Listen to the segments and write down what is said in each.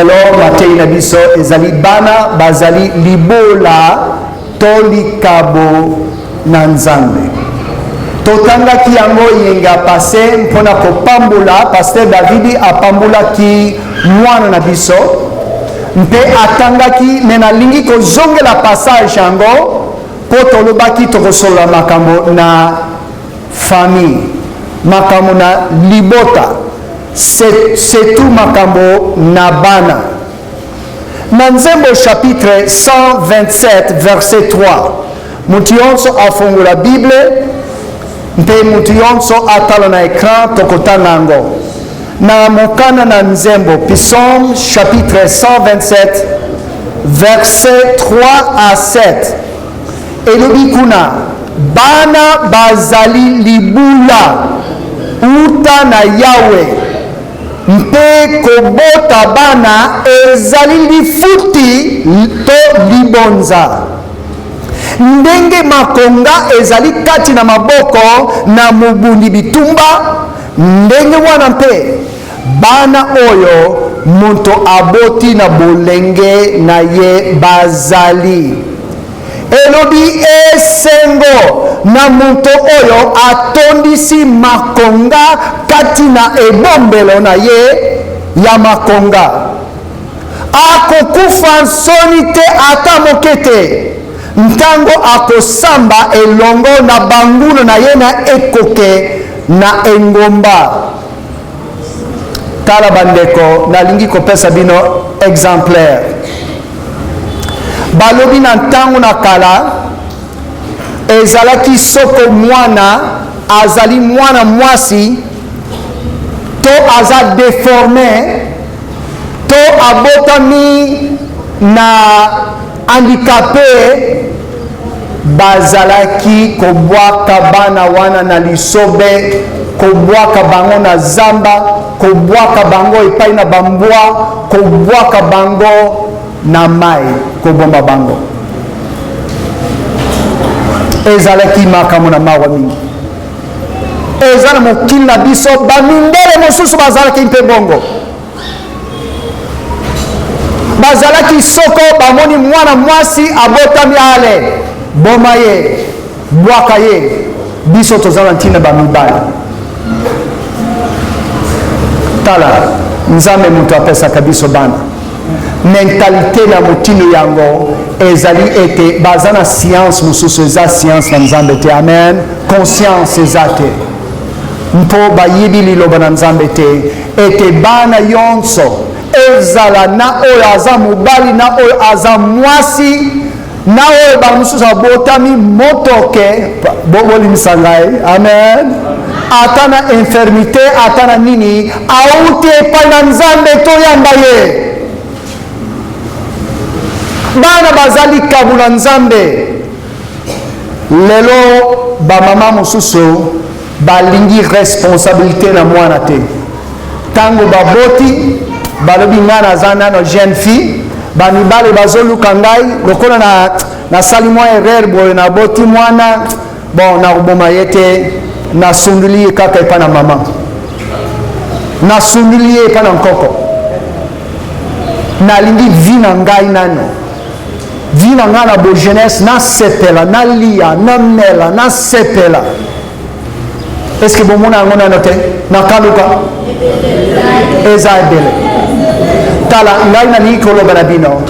lelo matei na biso ezali bana bazali libola to likabo na Nzambe. Totangaki yango yenga pase mpona kopambula Pasteur Davidi apambulaki mwana na biso mpe atangaki me nalingi kozongela passage yango po tolobaki tokosolola makambo na famille, makambo na libota, c'est tout makambo na bana. Na Nzembo chapitre 127 verset 3, mutu yonso afungola Bible mpe mutu yonso atala na écran tokotanga yango. Na mokana na Nzembo, Psaume chapitre 127 verset 3 à 7, elobi kuna bana bazali libula uta na Yawe mpe kobota bana ezali lifuti to libonza. Ndenge makonga ezali kati na maboko na mubundi bitumba, ndenge wana mpe bana oyo moto aboti na bolenge na ye bazali. Elobi esengo na moto oyo atondisi makonga kati na ebombelo na ye ya makonga. Akokufa nsoni te ata moke te ntango akosamba elongo na banguno na ye na ekoke na engomba. Tala bandeko nalingi kopesa bino exemplaire. Balobi na ntango na kala ezalaki soko mwana azali mwana mwasi to aza déformé to abotami na handicapé, bazalaki kobwaka bana wana na lisobe, kobwaka bango na zamba, kobwaka bango epai na bambwa, kobwaka bango na mai, kobomba bango. Ezalaki makambo na mawa mingi. Ezala mokili na biso bamindele mosusu bazalaki mpe bongo. Bazalaki soko bamoni mwana mwasi abotami ale boma ye bwaka ye. Biso tozala ntina bamibali. Tala Nzambe mutu apesaka biso bana. Mentalité na motino yango ezali ete bazana science mususu eza science na Nzambe te. Amen. Conscience eza te. Mpo bayibi liloba na Nzambe te ete bana yonso ezala na oyo aza mobali na oyo aza mwasi na oyo bamususu abotami motoke bolimisa ngai. Amen. Ata na infirmité ata na nini auti epai na Nzambe toyamba ye. Bana bazali kabu na Nzambe. Lelo bamama mosusu balingi responsabilité na mwana te. Tango baboti balobi ngana zana no jeune fille banibale bazoluka ngai lokola na sali mwa erreur boye na boti mwana bon na kuboma yete na sunduli kaka epa na mama na sunduli epa na nkoko na lingi vina ngai nano vina ngana bo jeunesse na sepela na lia na mela na sepela. Est-ce que bon mona ngona note na kaluka eza dele tala ngai na nikolo banabino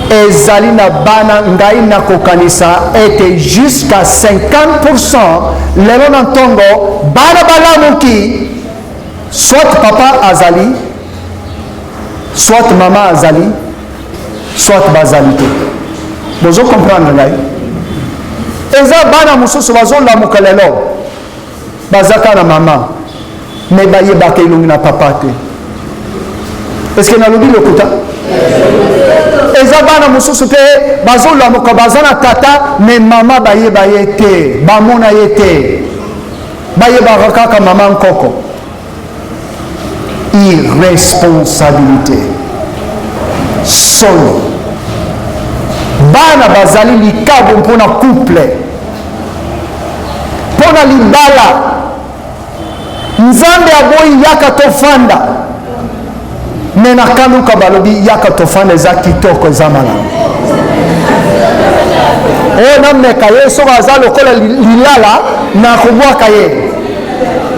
ezali na bana ngai na kokanisa ete jusqu'à 50% lelo na ntongo bana balamuki soit papa azali soit mama azali soit bazali te. Bozo comprendre ngai eza bana mususu bazolamuka lelo bazaka na mama me bayebaka elongi na papa te. Est-ce que nalobi lokuta? Eza bana mususu te bazolamuka bazana tata me mama bayeba ye te bamona ye te bayebaka kaka mama nkoko. Irresponsabilité solo. Bana bazali likabo mpona couple mpona libala. Nzambe aboyi yaka tofanda me na kaluka balobi yaka tofanda eza kitoko eza malamu. Oyo nameka ye soki aza lokola lilala na kobwaka ye,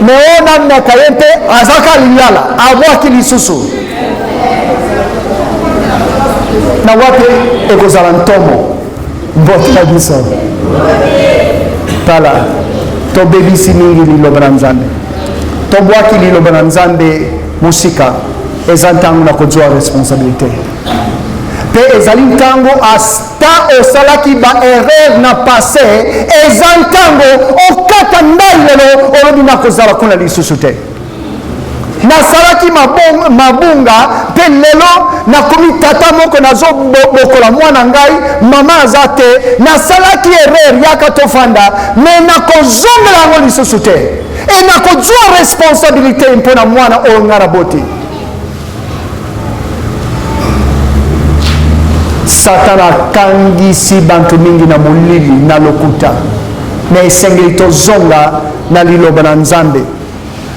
me oyo nameka ye mpe azaka lilala abwaki lisusu, na wapi ekozala ntomo mbote na biso. Tala tobebisi mingi liloba na Nzambe, tobwaki liloba na Nzambe musika, eza ntango na kozwa responsabilité. Pe ezali ntango ata osalaki ba erreur na passé, eza ntango okata ndai lelo olobi na kozala kuna lisusu te. Nasalaki mabunga pe lelo nakomi tata moko nazo bokola mwana ngai mama aza te, nasalaki erreur yaka tofanda me nakozongela yango lisusu te, e nakozwa responsabilité mpona mwana oyo nga na boti. Satan akangisi bantu mingi na molili na lokuta, na esengeli tozonga na liloba na Nzambe.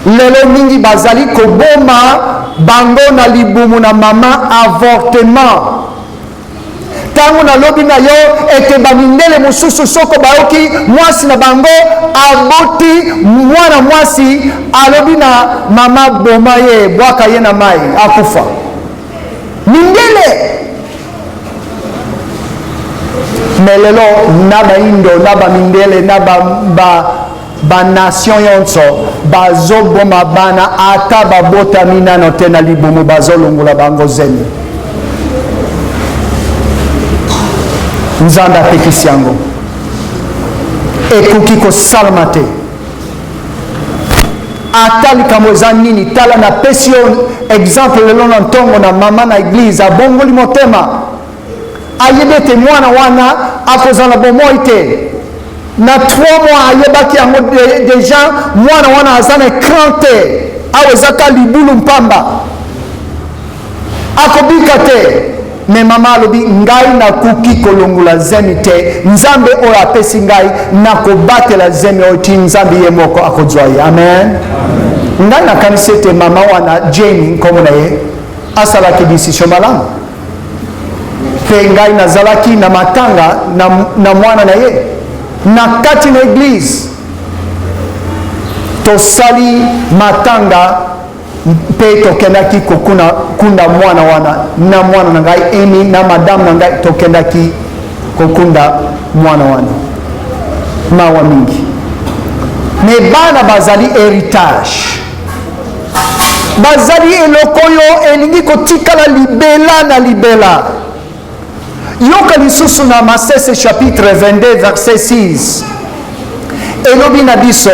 Lelo mingi bazali koboma bango na libumu na mama avortement. Tango na lobi na yo ete bamindele mosusu soko baoki mwasi na bango aboti mwana mwasi alobi na mama boma ye bwaka ye na mai akufa. Mindele melelo na baindo na bamindele na ba nation yonso bazoboma bana ata babotami nano te na libumu bazolongola bango zemi. Nzambe apekisi yango ekoki kosalama te. Ata likambo eza nini, tala na pesi yo exemple lelo na ntongo na mama na eglise abongoli motema, ayebi ete mwana wana akozala bomoi te. Na 3 mois ayebaki yango deja mwana wana aza na écran te, awa ezaka libulu mpamba akobika te. Me mama alobi ngai nakuki kolongola zemi te, Nzambe oyo apesi ngai nakobatela zemi oyo ti Nzambe ye moko akozwa ye. Amen. Ngai nakanisi ete mama wana Jane nkombo na ye asalaki decision malamu, pe ngai nazalaki na matanga na mwana na ye na kati na eglise. Tosali matanga mpe tokendaki kunda mwana wana na mwana na ngai Emi na madame na ngai tokendaki kokunda mwana wana mawa mingi. Me bana bazali héritage, bazali eloko yo elingi kotikala libela na libela. Yoka lisusu na Masese chapitre 22 verset 6 elobi na biso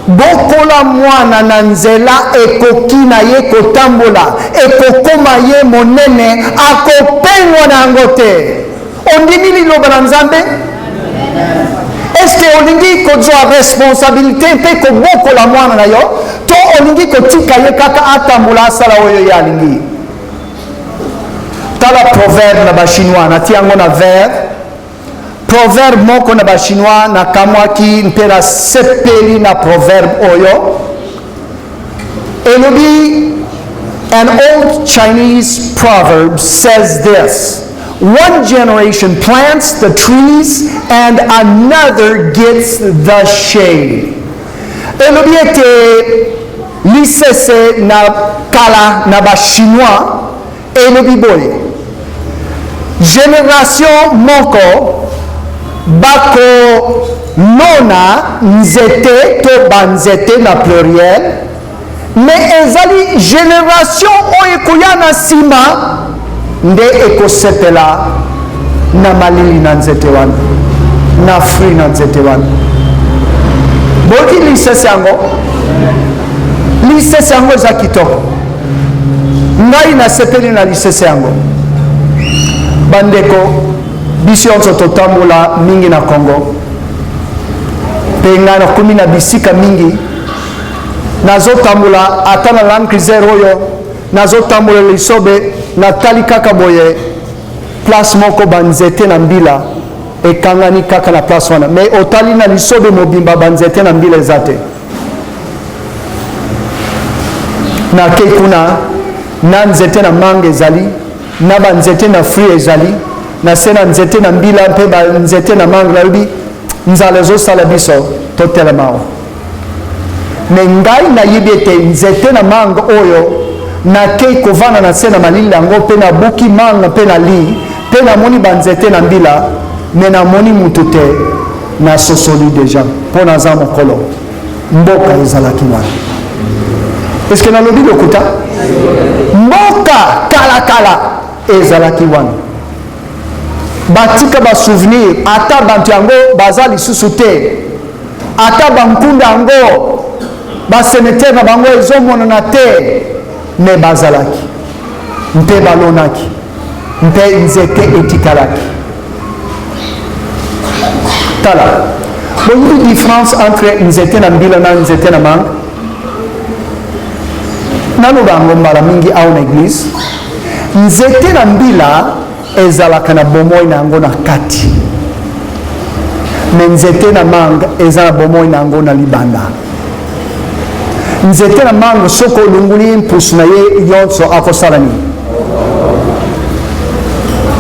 bokola mwana na nzela ekoki na ye kotambola, ekokoma ye monene, akopengwa na yango te. Ondimi liloba na Nzambe? Eske olingi kozwa responsabilité mpe kobokola mwana na yo, to olingi kotika ye kaka atambola asala oyo ye alingi? Tala proverbe na bachinois na tiango na ver. Proverbe moko na bachinois na kamwaki mpera sepeli na proverbe oyo elobi. An old Chinese proverb says this: one generation plants the trees and another gets the shade. Elobi ete lisese na kala na bachinois elobi boye génération moko bako nona nzete to banzete na pluriel, mais ezali génération oyo ekoya na nsima nde ekosepela na malili na nzete wana na fruit na nzete wana. Boki lisese yango eza kitoko, ngai nasepeli na lisese yango. Bandeko biso nyonso totambola mingi na Congo, mpe ngai nakomi na bisika mingi nazotambola ata na Land Cruiser oyo nazotambola lisobe natali kaka boye place moko banzete na mbila ekangani kaka na place wana, me otali na lisobe mobimba banzete na mbila eza te. Nakei kuna na nzete na manga ezali na ba nzete na fruit ezali na se na nzete na mbila mpe ba nzete na manga nalobi nzala ezosala biso totelemao me ngai nayebi ete nzete na manga oyo nakei kovanda na se na malili yango mpe nabuki manga mpe nali mpe namoni banzete na mbila me namoni mutu te nasosoli deja mpo naza mokolo mboka ezalaki wana eske nalobi lokuta mboka kalakala ezalaki wana batika basouvenir ata bantu yango baza lisusu te ata bankunda yango basenetere na bango ezomonana te me bazalaki mpe balonaki mpe nzete etikalaki tala boyebi différence entre nzete na mbila na nzete na manga naloba yango mbala mingi awa na eglise nzete na mbila ezalaka na bomoi na yango na kati me nzete na manga eza na bomoi na yango na libanda nzete na manga soki olunguli mpusu na ye nyonso akosala nini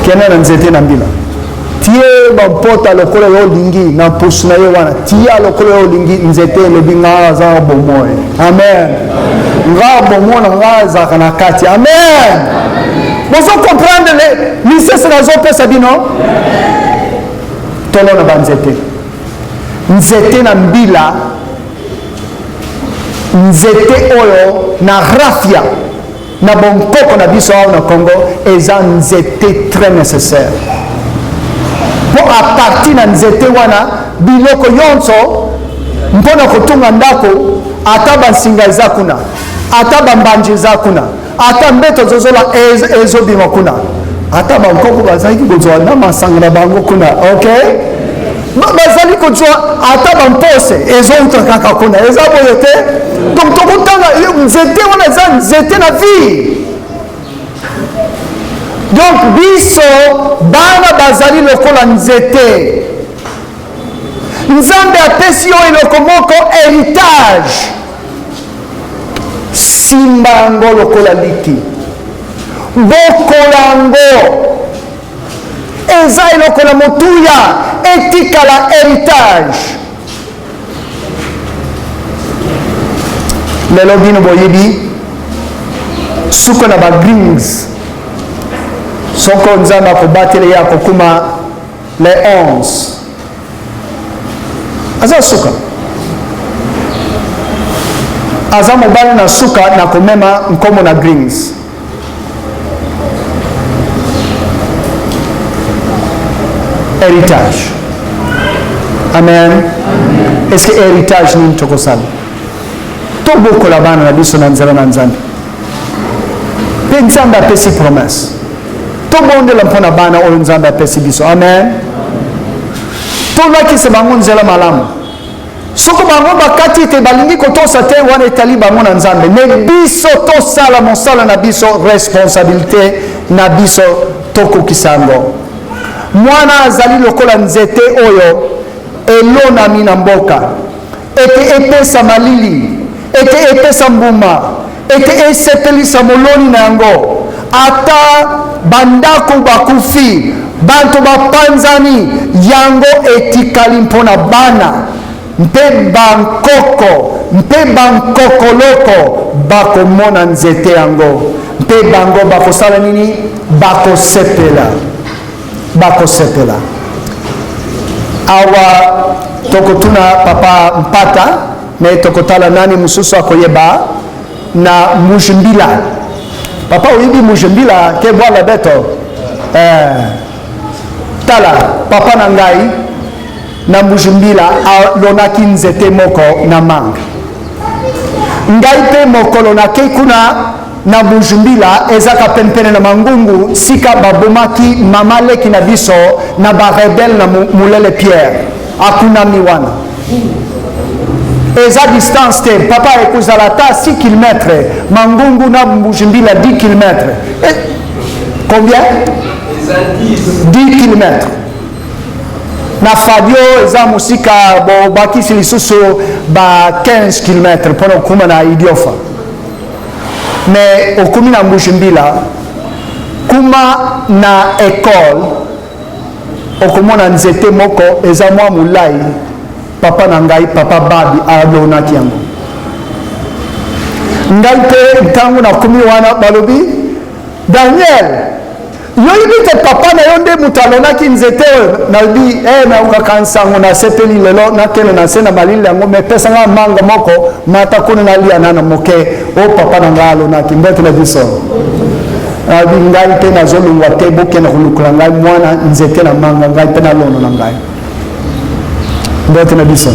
kende na nzete na mbila tie bampota lokola yo olingi na mpusu na ye wana tia lokola yo olingi nzete elobi nga aza na bomoi amen nga bomoi na nga ezalaka na kati amen bozo comprendre lisese nazopesa bino tolona banzete nzete na mbila nzete oyo na rafia na bonkoko na biso awa na Congo eza nzete très nécessaire po a partir na nzete wana biloko yonso mpona kotunga ndako ata bansinga eza kuna ata bambanji eza kuna ata mbeto zozola ezobima kuna ata bankoko bazalaki kozwa na masanga na bango kuna okay bazali kozwa ata bampose ezouta kaka kuna eza boye te donc tokotanga nzete wana eza nzete na vie donc biso bana bazali lokola nzete nzambe apesi yo eloko moko héritage simba yango lokola liki bokola yango eza eloko na motuya etikala héritage lelo bino boyebi suka na bagrings soko nzambe akobatela ye akokuma le 11 aza suka aza mobali na suka na komema nkomo na grings héritage amen est-ce que héritage nini tokosala tobokola bana na biso na nzela na nzambe mpe nzambe apesi promese tobondela mpona bana oyo nzambe apesi biso amen tolakisa bango nzela malamu soko bango bakati ete balingi kotosa te wana etali bango na nzambe me biso tosala mosala na biso responsabilité na biso tokokisa yango mwana azali lokola nzete oyo elonami na mboka ete epesa malili ete epesa mbuma ete esepelisa moloni na yango ata bandako bakufi banto bapanzani yango etikali mpona bana mpe bankoko mpe bankokoloko bakomona nzete yango mpe bango bakosala nini bakosepela awa tokotuna papa mpata me tokotala nani mususu akoyeba na mujimbila papa oyebi mujimbila ke bwala beto tala papa na ngai na mujimbila alonaki nzete moko na manga ngai mpe mokolo nakei kuna na mujimbila ezaka pempene na mangungu sika babomaki mama leki na biso na barebele na mulele Pierre akunami wana eza distance te papa ekozala ta 6 km mangungu na mujimbila 10 km combien 10 km na fadio eza musika bakisi lisusu ba 15 km mpona kuma na idiofa mais okomi na Mbujimbila kuma na école okomona nzete moko eza mwa mulai papa na ngai papa babi alonaki yango ngai mpe ntango nakomi wana balobi Daniel yoyibi te papa na yo nde moto alonaki nzete oyo nalobi naokaka nsango nasepeli lelo nakende na se na malili yango me pesanga manga moko mata kuna nalia nana moke o papa na ngai alonaki mbote na biso nalobi ngai mpe nazolongwa te bokende kolukola ngai mwana nzete na manga ngai mpe nalono na ngai mbote na biso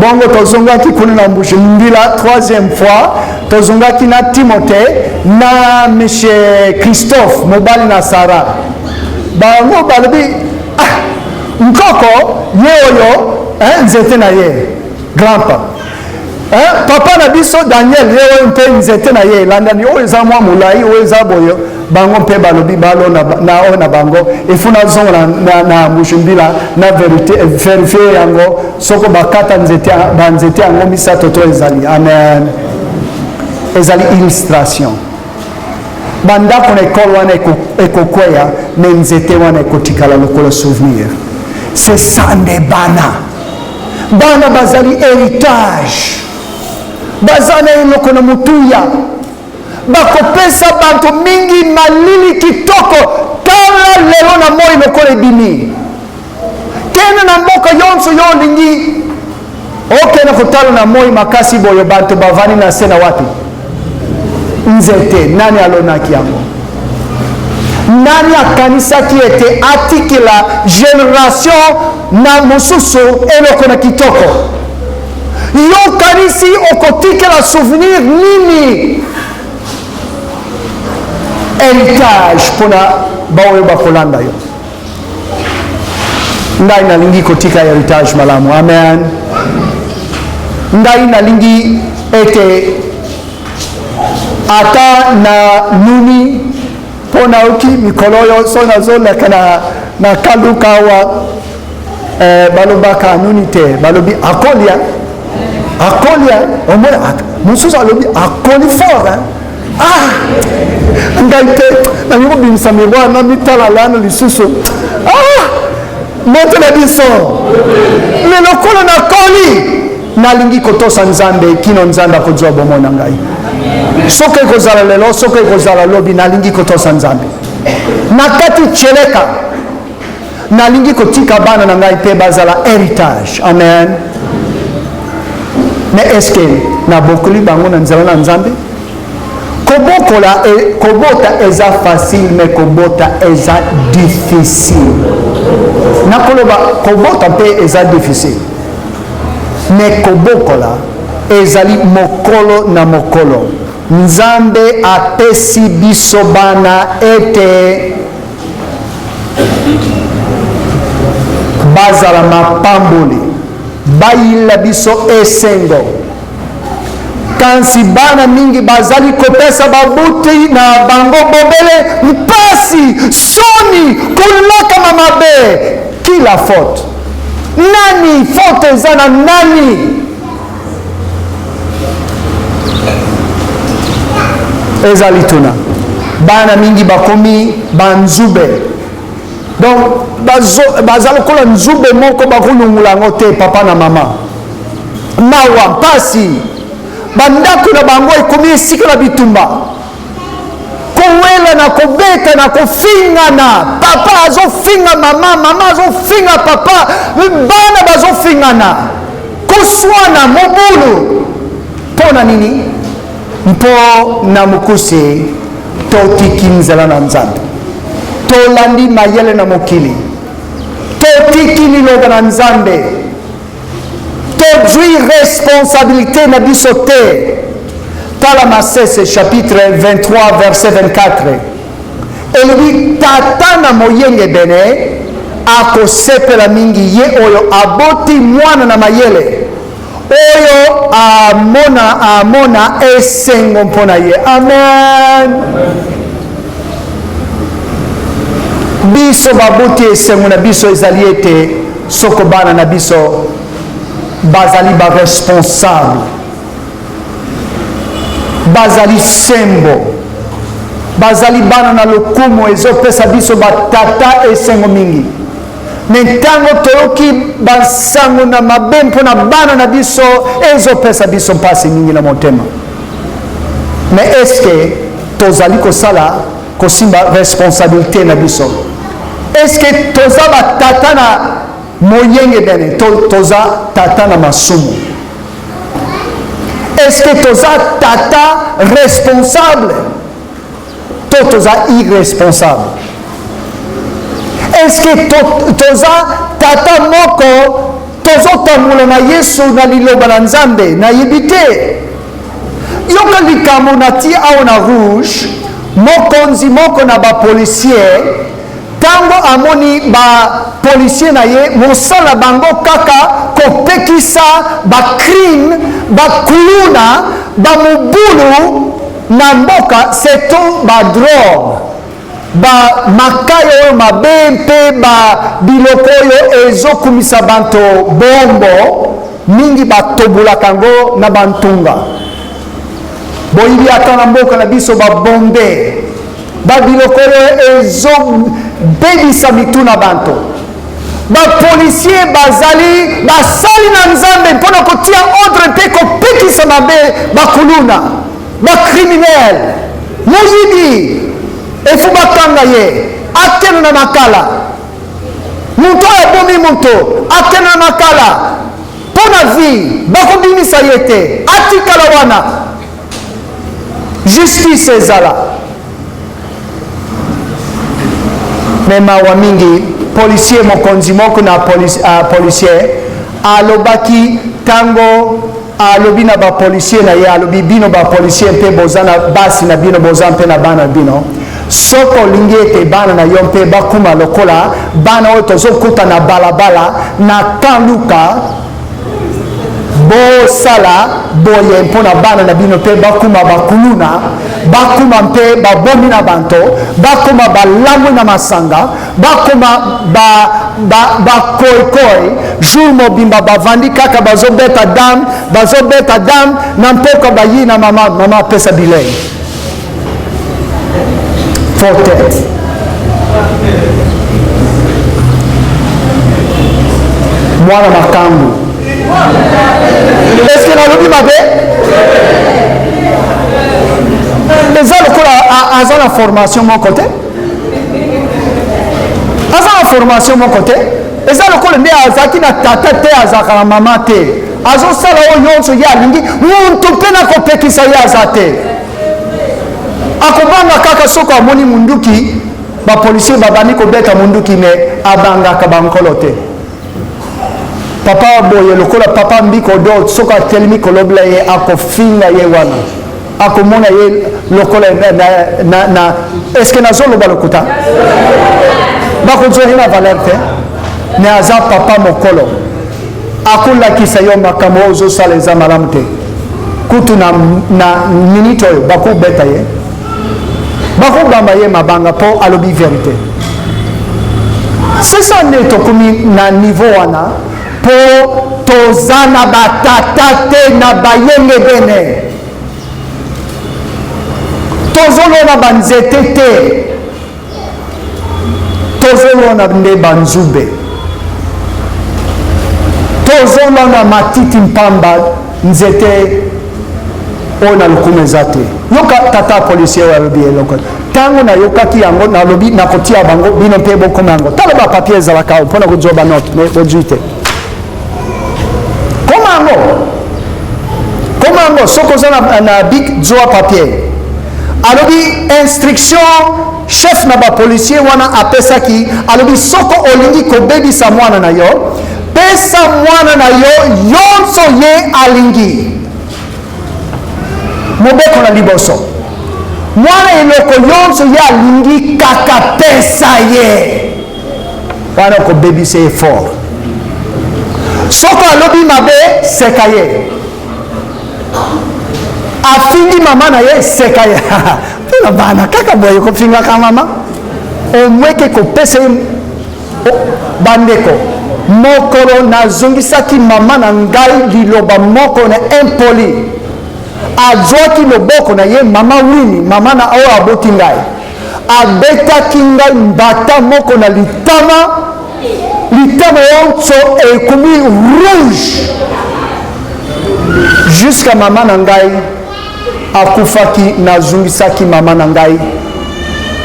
bongo tozongaki kuna na Mbujimbila troisième fois tozongaki na Timothée na monsieur Christophe mobali na Sara bango balobi nkoko ye oyo nzete na ye grandpa papa na biso Daniel ye oyo mpe nzete na ye elandani oyo eza mwa molai oyo eza boyo bango mpe balobi balona na oyo na bango efuna zongo na Mbujimbila na verifie yango soko bakata banzete yango misato to ezali amen ezali illustration bandako na ekole wana ekokweya me nzete wana ekotikala lokola souvenir c'est ça nde bana bazali héritage baza na eloko na motuya bakopesa banto mingi malili kitoko tala lelo na moi lokola ebimi kende na mboka yonso yo olingi okende kotala na moi makasi boyo banto bavani na se na wapi nzete nani alonaki yango nani akanisaki ete atikila génération na mosusu eloko na kitoko yo kanisi okotikela souvenir nini héritage mpona baoyo bakolanda yo ngai nalingi kotika héritage malamu amen ngai nalingi ete ata na nuni mpona oki mikolo oyo so nazoleka na kaluka awa balobaka nuni te balobi akolia omona mosusu alobi akoli fort ngai te nalingi kobimisa miroir na mitala lana lisusu moto na biso me lokolo nakoli nalingi kotosa nzambe kino nzambe akozwa bomo na ngai soki ekozala lelo soki ekozala lobi nalingi kotosa nzambe na kati tjeleka nalingi kotika bana na ngai mpe bazala héritage amen mais est-ce que nabokoli bango na nzela na nzambe kobota eza facile mais kobota eza difficile nakoloba kobota mpe eza difficile mais kobokola ezali mokolo na mokolo nzambe apesi biso bana ete bazala mapamboli bayila biso esengo kansi bana mingi bazali kopesa babuti na bango bobele mpasi soni kolakama mabe kila faute nani faute eza na nani ezali tuna bana mingi bakomi banzube donc baza lokola nzube moko bakolungula yango te papa na mama mawa mpasi bandako na bango ekomi esika na bitumba kowela na kobeta na kofingana papa azofinga mama azofinga papa bana bazofingana koswana mobulu mpo na nini mpo na mokuse totiki nzela na nzambe tolandi mayele na mokili totiki liloba na nzambe tozwi responsabilité na biso te tala Masese chapitre 23 verset 24 elobi tata na moyenge bene akosepela mingi ye oyo aboti mwana na mayele oyo amona esengo mpona ye amen biso baboti esengo na biso ezali ete soko bana na biso bazali baresponsable bazali sembo, bazali bana na lokumu ezopesa biso batata esengo mingi. Me ntango toyoki basango na mabe mpona bana na biso ezopesa biso mpasi mingi na motema. Me eske tozali kosala kosimba responsabilité na biso? Eske toza batata na moyenge bene, toza tata na masumu? Eske toza tata responsable to toza irresponsable? Eske toza tata moko tozotambola na Yesu na liloba na Nzambe na yebite? Yoka likambo na ti awa na rouge, mokonzi moko na ba policier tango amoni ba policier na ye mosala bango kaka kopekisa ba crime, ba kuluna, ba mobulu na mboka, seto ba drogue, ba makayo mabe mpe ba biloko oyo ezokumisa banto bombo mingi batobulaka ngo na bantunga. Boyibi ata na mboka na biso babombe, babiloko oyo ezobebisa mitu na banto. Bapolisier bazali basali na Nzambe mpona kotia ordre mpe kopekisa mabe bakuluna, bakriminel. Moyibi efu bakanga ye akena na makala, mutu abomi mutu akena na makala mpona vi, bakobimisa ye te, atikala wana. Justice ezala. Me mawa mingi policier mokonzi moko na policier alobaki tango alobi na ba policier na ye, alobi bino ba policier mpe bozana basi na bino, boza mpe na bana bino, soko olingi ete bana na yo mpe bakuma lokola bana oyo tozokuta na balabala na kanluka, bosala boye mpona bana na bino mpe bakuma bakuluna, bakuma mpe babomi na banto, bakuma balamwi na masanga, bakuma bakoikoi. Jour mobimba bavandi kaka bazobeta dam na mpoka bayi na mama apesa bilei. Fortet mwana makambu. Est-ce que nalobi mabe? Eza lokola aza na formation mon côté, aza na formation mon côté, eza lokola nde azaki na tata te, azaka na mama te, azosala oyo nyonso ye alingi, muntu mpe na kopekisa ye aza te. Akobanga kaka soko amoni munduki, bapolisier babani kobeta munduki, me abangaka bankolo te. Papa boye lokola papa mbiko do soka telemi kolobla ye akofinga ye wana, akomona ye lokola na est-ce que nazoloba lokuta bakozori na valeur te, ne aza papa mokolo akolakisa yo makambo ozosala eza malamu te. Kutu na minute oyo bakobeta ye, bakobamba ye mabanga po alobi vérité. C'est ça nde tokomi na niveau wana po tozana batata te na bayenge bene, tozolona banzete te, tozolona nde banzube, tozolona matiti mpamba nzete oyo na lokumu eza te. Yoka tata policier alobi eloko ntango nayokaki yango nalobi nakotia bango bino mpe bokoma yango, tala bapapier ezalaka mpona kozwa banote me bozwi te. Koma yango soko oza na bik zwa papier. Alobi instruction chef na bapolisier wana apesaki, alobi soko olingi kobebisa mwana na yo, pesa mwana na yo yonso ye alingi. Mobeko na liboso mwana eloko yonso ye alingi kaka pesa ye wana kobebisa ye fort. Soko alobi mabe seka ye, afingi mama na ye seka ye. Tuna bana kaka boye kofinga ka mama omweke kopesa ye bandeko. Mokolo nazongisaki mama na ngai liloba moko na impoli, azwaki loboko na ye mama Wini, mama na oyo aboti ngai, abetaki ngai mbata moko na litama yonso ekomi rouge jusqu'à mama na ngai akufaki. Nazungisaki mama na ngai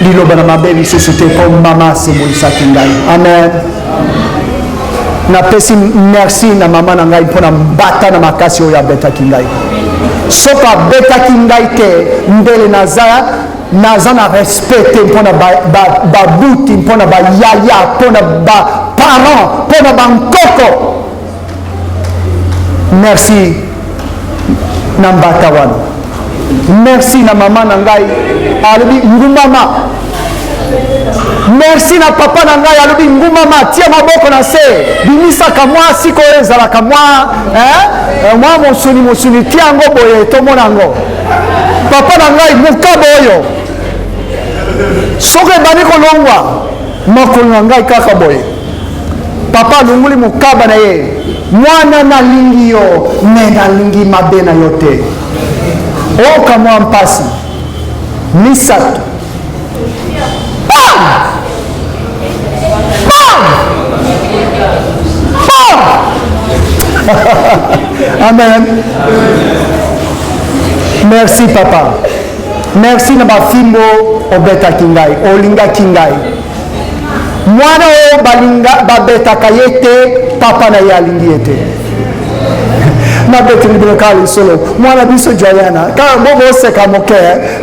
liloba na mabe lisusu te mpo mama asembolisaki ngai. Amen. Napesi merci na mama na ngai mpona mbata na makasi oyo abetaki ngai. Soki abetaki ngai te mbele naza na respect te mpona babuti, mpona bayaya, mpona baparent, mpona bankoko. Merci na mbata wana. Merci na mama na ngai alobi ngumama. Merci na papa na ngai alobi ngumama, tia maboko na se, bimisaka mwa siko ezalaka mwa mosuni tia yango boye tomona yango. Papa na ngai mokaba oyo soki ebandi kolongwa makolo na ngai kaka boye, papa alongoli mokaba na ye, mwana nalingi yo me nalingi mabe na yo te. Oka mwa mpasi misato Amen. Merci papa. Merci na bafimbo obetaki ngai, olingaki ngai. Mwana oyo babetaka ye te, papa na ye alingi ye te. Nabeteli bilokali lisolo mwana biso Joyana kaka boboseka moke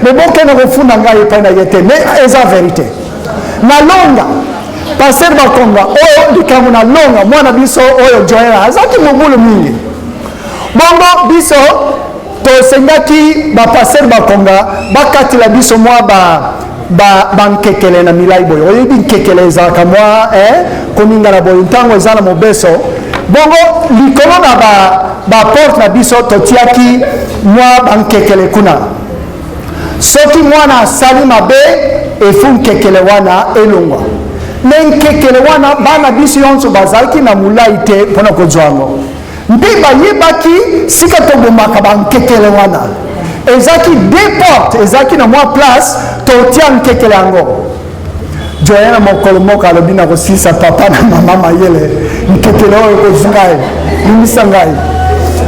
bobokende kofunda ngai epai na ye te, me eza verite. Nalonga paster bakonga oyo likambo nalonga mwana biso oyo Joyana azaki mobulu mingi. Bongo biso tosengaki bapaster bakonga bakatila biso mwa bankekele na milai boyo. Oyebi nkekele ezalaka mwa koningana boyo ntango eza na mobeso. Bongo likolo na baporte na biso totiaki mwa bankekele kuna. Soki mwana asali mabe efu nkekele wana elongwa. Me nkekele wana bana biso yonso bazalaki na mulai te mpona kozwa yango. Mpe bayebaki sika tobomaka bankekele wana. Ezaki deux portes, ezaki na mwa place totia nkekele yango. Joyana mokolo moko alobi na kosisa papa na mama mayele nkekele oyo kozunga ye limisa ngai.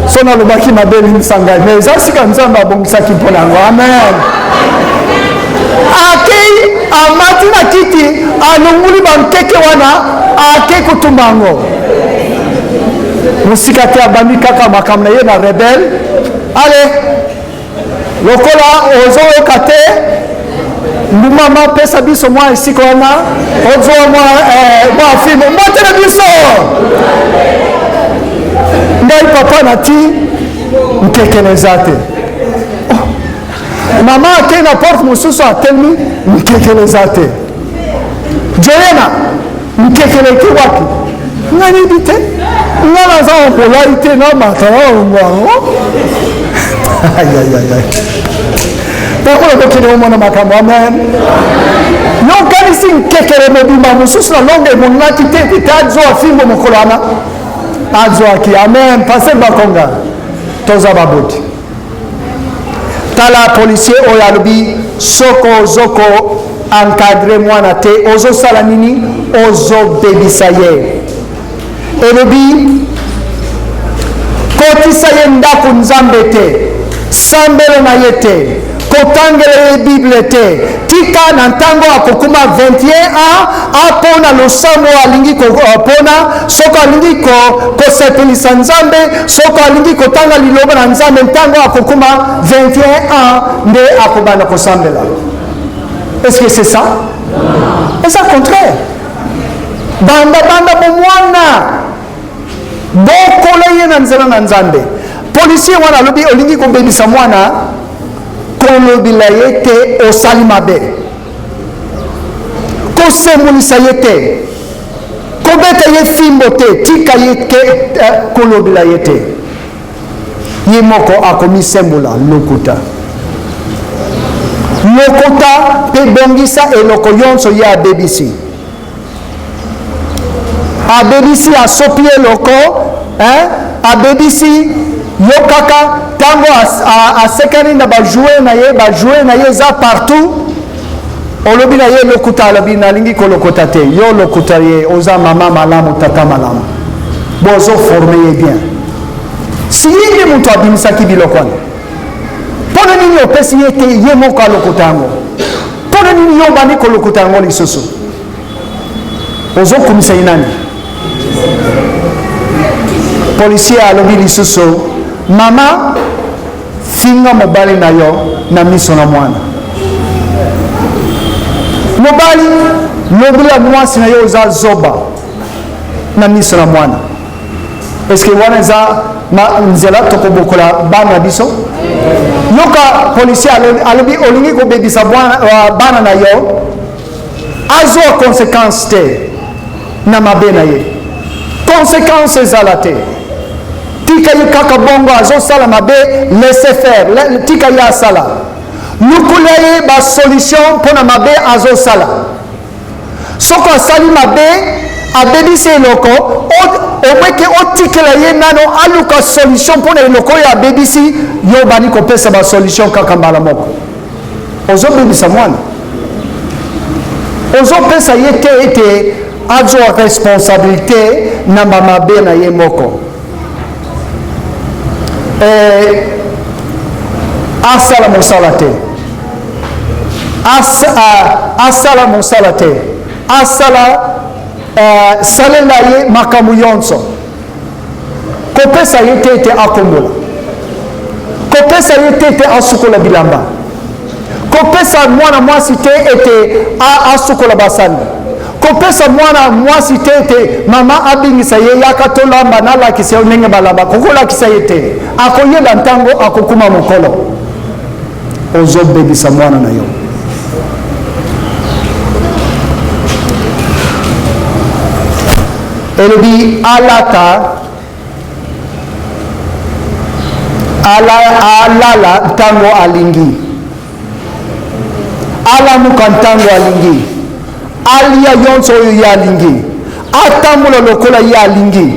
So nalobaki mabe limisa ngai, me eza sika nzambe abongisaki mpona yango. Amen. Akei amati na kiti alonguli bankeke wana ake kutumba yango. Musika te abandi kaka makambo na ye na rebel. Ale lokola ozoyoka te ngumama pesa biso mwa esika wana ozwa mwa fimo mbotela biso ngai papa nati nkekeleza te. Mama ake na porte mosusu atelemi nkekeleza te. Joyana nkekeleki wapi nga nibi te nga naza okolai te na matala ngwango. Pakola kokende omona makambo. Amen. Yokanisi nkekele mobimba mosusu na longe monaki te pita azwa fimbo mokolo wana azwaki. Amen. Paster bakonga toza baboti. Tala policier oyo alobi soko ozoko encadre mwana te ozosala nini ozobebisa ye. Elobi kotisa ye ndako nzambe te, sambelo na ye te, kotangela ye bible te, tika na ntango akokuma 21 ans apona losambo alingi kopona, soko alingi kosepelisa nzambe, soko alingi kotanga liloba na nzambe ntango akokuma 21 ans nde akobanda kosambela. Est-ce que c'est ça? C'est ça contraire. Banda bomwana bokola ye na nzela na nzambe. Policier wana alobi olingi kobebisa mwana kolobila ye te osali mabe, kosembolisa ye te, kobeta ye fimbo te, tika ye ke kolobila ye te. Ye moko akomisembola lokuta pe bongisa eloko yonso ye abebisi. Abebisi asopi eloko abebisi yo kaka tango asekani na bajouer na ye za partout olobi na ye lokuta alobi nalingi kolokota te yo lokuta ye oza mama malamu tata malamu bozo forme ye bien si yingi mutu abimisaki biloko wana mpona nini opesi ye te ye moko alokota yango mpona nini yo obandi kolokota yango lisusu ozokumisa ye nani policier alobi lisusu mama finga mobali na yo na miso na mwana mobali lobila mwasi na yo oza zoba na miso na mwana eske wana eza nzela tokobokola bana biso yoka policier alobi olingi kobebisa bana na yo azwa conséquence te na mabe na ye conséquence ezala te tika ye kaka bongo azosala mabe laisser faire tika ye asala lukula ye basolution mpona mabe azosala soko asali mabe abebisi eloko omweke otikela ye nano aluka solution mpona eloko oyo abebisi yo bani kopesa basolution kaka mbala moko ozobebisa mwana ozopesa ye te ete azwa responsabilité na bamabe na ye moko asala mosala te asala mosala te asala salela ye makambo nyonso kopesa ye te ete akombola kopesa ye te ete asukola bilamba kopesa mwana mwasi te ete asukola basani kopesa mwana mwasi te ete mama abingisa ye yaka tolamba nalakisa yo ndenge balamba kokolakisa ye te akoyeba ntango akokuma mokolo ozobebisa mwana na yo elobi alala ntango alingi alamuka ntango alingi alia yonso oyo ye alingi atambola lokola ye alingi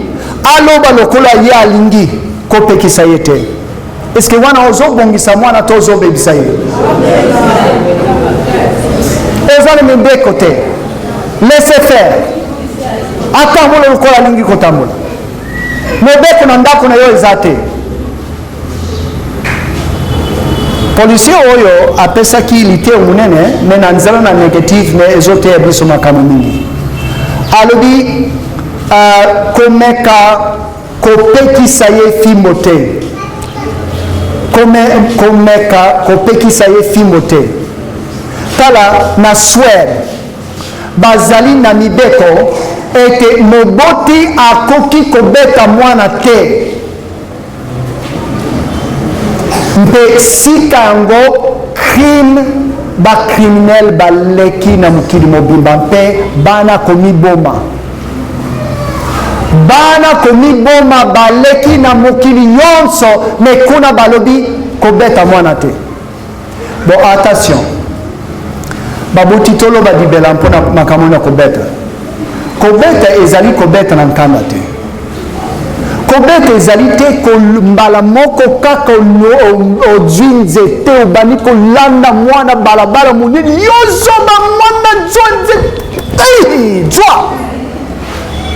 aloba lokola ye alingi kopekisa ye te eske wana ozobongisa mwana to ozobebisa ye eza na mibeko te laisse faire atambola lokola alingi kotambola mobeko na ndako na yo eza te policier oyo apesaki liteo munene me na nzela na négative me ezoteya biso makambo mingi alobi komeka kopekisa ye fimbo te komeka kopekisa ye fimbo te tala na Swede bazali na mibeko ete moboti akoki kobeta mwana te mpe sika yango crime bacriminel baleki na mokili mobimba mpe bana komiboma baleki na mokili nyonso me kuna balobi kobeta mwana te bon attention babuti toloba libela mpona makambo na kobeta ezali kobeta na nkanda te kobeta ezali te mbala moko kaka ozwi nzete obandi kolanda mwana balabala monene yozoba mwana jwa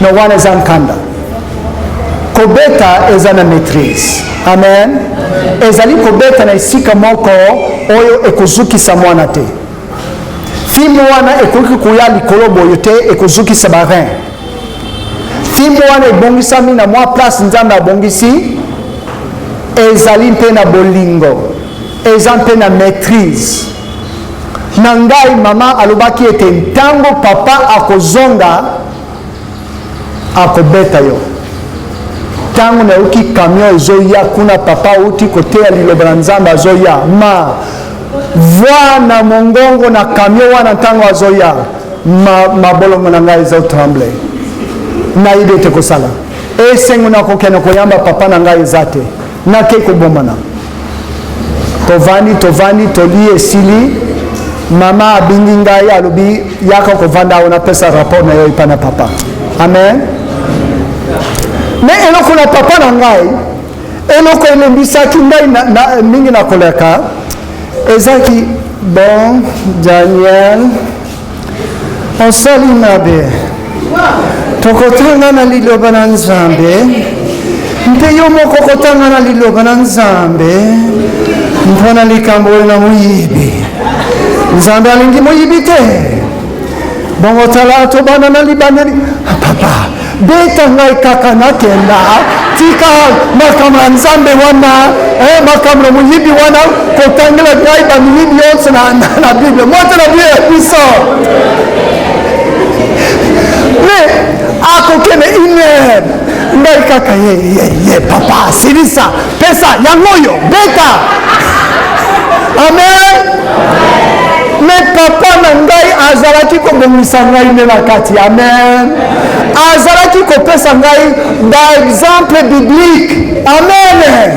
na wana eza nkanda kobeta eza na maîtrise amen ezali kobeta na esika moko oyo ekozukisa mwana te fimbo wana ekoki koya likolo boyo te ekozukisa barin fimbo wana ebongisami na mwa place nzambe abongisi ezali mpe na bolingo eza mpe na maîtrise na ngai mama alobaki ete ntango papa akozonga akobeta yo ntango nauki camion ezoya kuna papa auti koteya liloba na nzambe azoya ma voi na mongongo na camion wana ntango azoya mabolongo na ngai ezotremble nayibi ete kosala esengo na kokende koyamba papa na ngai eza te nakei kobomana tovandi toli esili mama abingi ngai alobi yaka kovanda awo napesa rapport na yo epa na papa amen me eloko na papa na ngai eloko elembisaki ngai mingi nakoleka ezaki bon Daniel osali mabe tokotanga na liloba na Nzambe mpe yo moko kotanga na liloba na Nzambe mpona likambo oyo na moyibi Nzambe alingi moyibi te bongo tala tobana na libandeli papa beta ngai kaka nakenda tika makambo ya Nzambe wana makambo ya moyibi wana kotangela ngai bamiyibi yonso na Bible moto na Bible ya biso mais akokende iner ngai kaka ye papa silisa pesa yango yo beta amen mais papa na ngai azalaki kobongisa ngai nde na kati amen azalaki kopesa ngai d'exemple biblique amen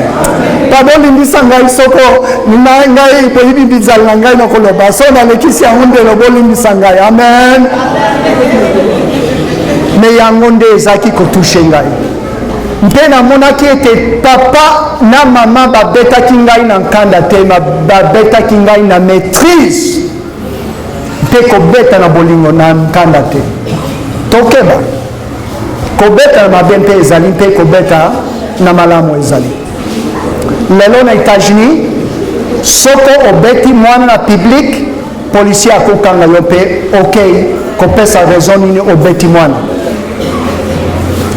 pardon limbisa ngai soko ngai boyibi bizali na ngai nakoloba so nalekisi yango nde lobolimbisa ngai amen me yango nde ezalaki kotushe ngai mpe namonaki ete papa na mama babetaki ngai na nkanda te babetaki ngai na maîtrise mpe kobeta na bolingo na nkanda te tokeba kobeta na mabe mpe ezali mpe kobeta na malamu ezali lelo na États-Unis soko obeti mwana na public policier akokanga yo mpe okei kopesa raison nini obeti mwana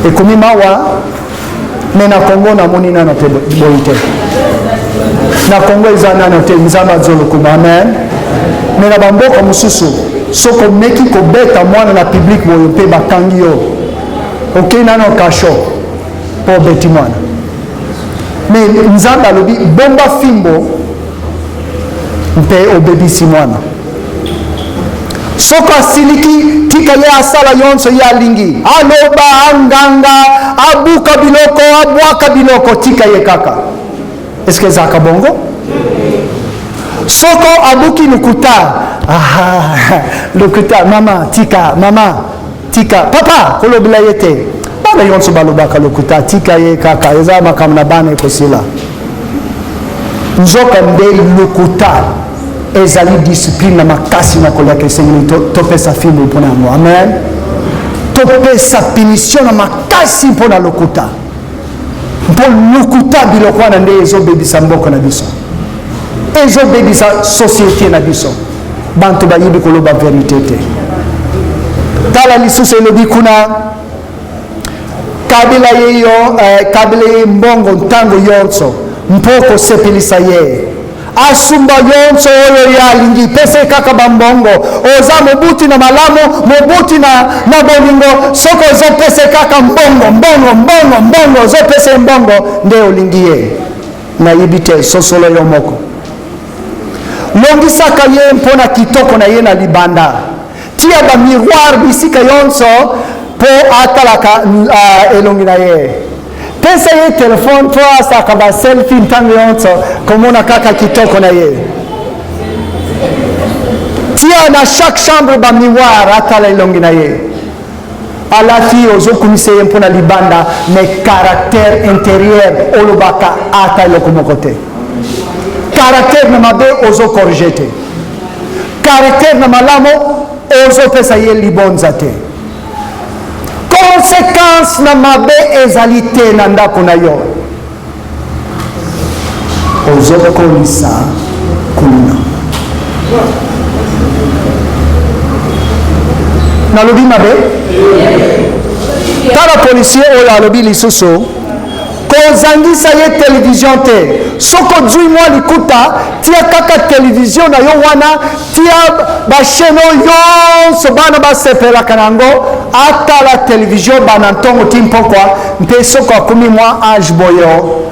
ekomi mawa me na Congo namoni nano te boyi te na Congo eza nano te Nzambe azolokuma amen me na bamboka mosusu soko meki kobeta mwana na public boyo mpe bakangi yo okei nano kasho mpo obeti mwana me Nzambe alobi bomba fimbo mpe obebisi mwana soko asiliki tika ye asala yonso ye alingi aloba anganga abuka biloko abwaka biloko tika ye kaka eske ezalaka bongo soko abuki lukuta lukuta mama tika papa kolobela ye te bana yonso balobaka lukuta tika ye kaka eza makambo na bana ekosila nzoka nde lukuta ezali discipline na makasi na koleka esengeli topesa fimbo mpona yango amen topesa punition na makasi mpona lokuta mpo lokuta biloko wana nde ezobebisa mboka na biso ezobebisa société na biso bantu bayibi koloba verité te tala lisusu elobi kuna kabila ye mbongo ntango yonso mpo kosepelisa ye asumba yonso oyo ye alingi pese kaka bambongo oza mobuti na malamu mobuti na bolingo soko ozopese kaka mbongo ozopese mbongo nde olingi ye nayibi te sosolo yo moko longisaka ye mpona kitoko na ye na libanda tia bamiroir bisika yonso mpo atalaka elongi na ye pesa ye telefone to asaka baselfie ntango yonso komona kaka kitoko na ye tia na chaque chambre bamiroir atala elongi na ye alafi ozokumisa ye mpona libanda mais caractère intérieur olobaka ata eloko moko te caractère na mabe ozokorige te caractère na malamu ozopesa ye libonza te conséquence na mabe ezali te na ndako na yo ozokolisa kuna nalobi mabe tala policier oyo alobi lisusu kozangisa ye télévision te soko zwi mwa likuta tia kaka télévision na yo wana tia basheno yonso bana basepelaka nango atala télévision bana ntongo ti mpokwa mpe soko akomi mwa age boyo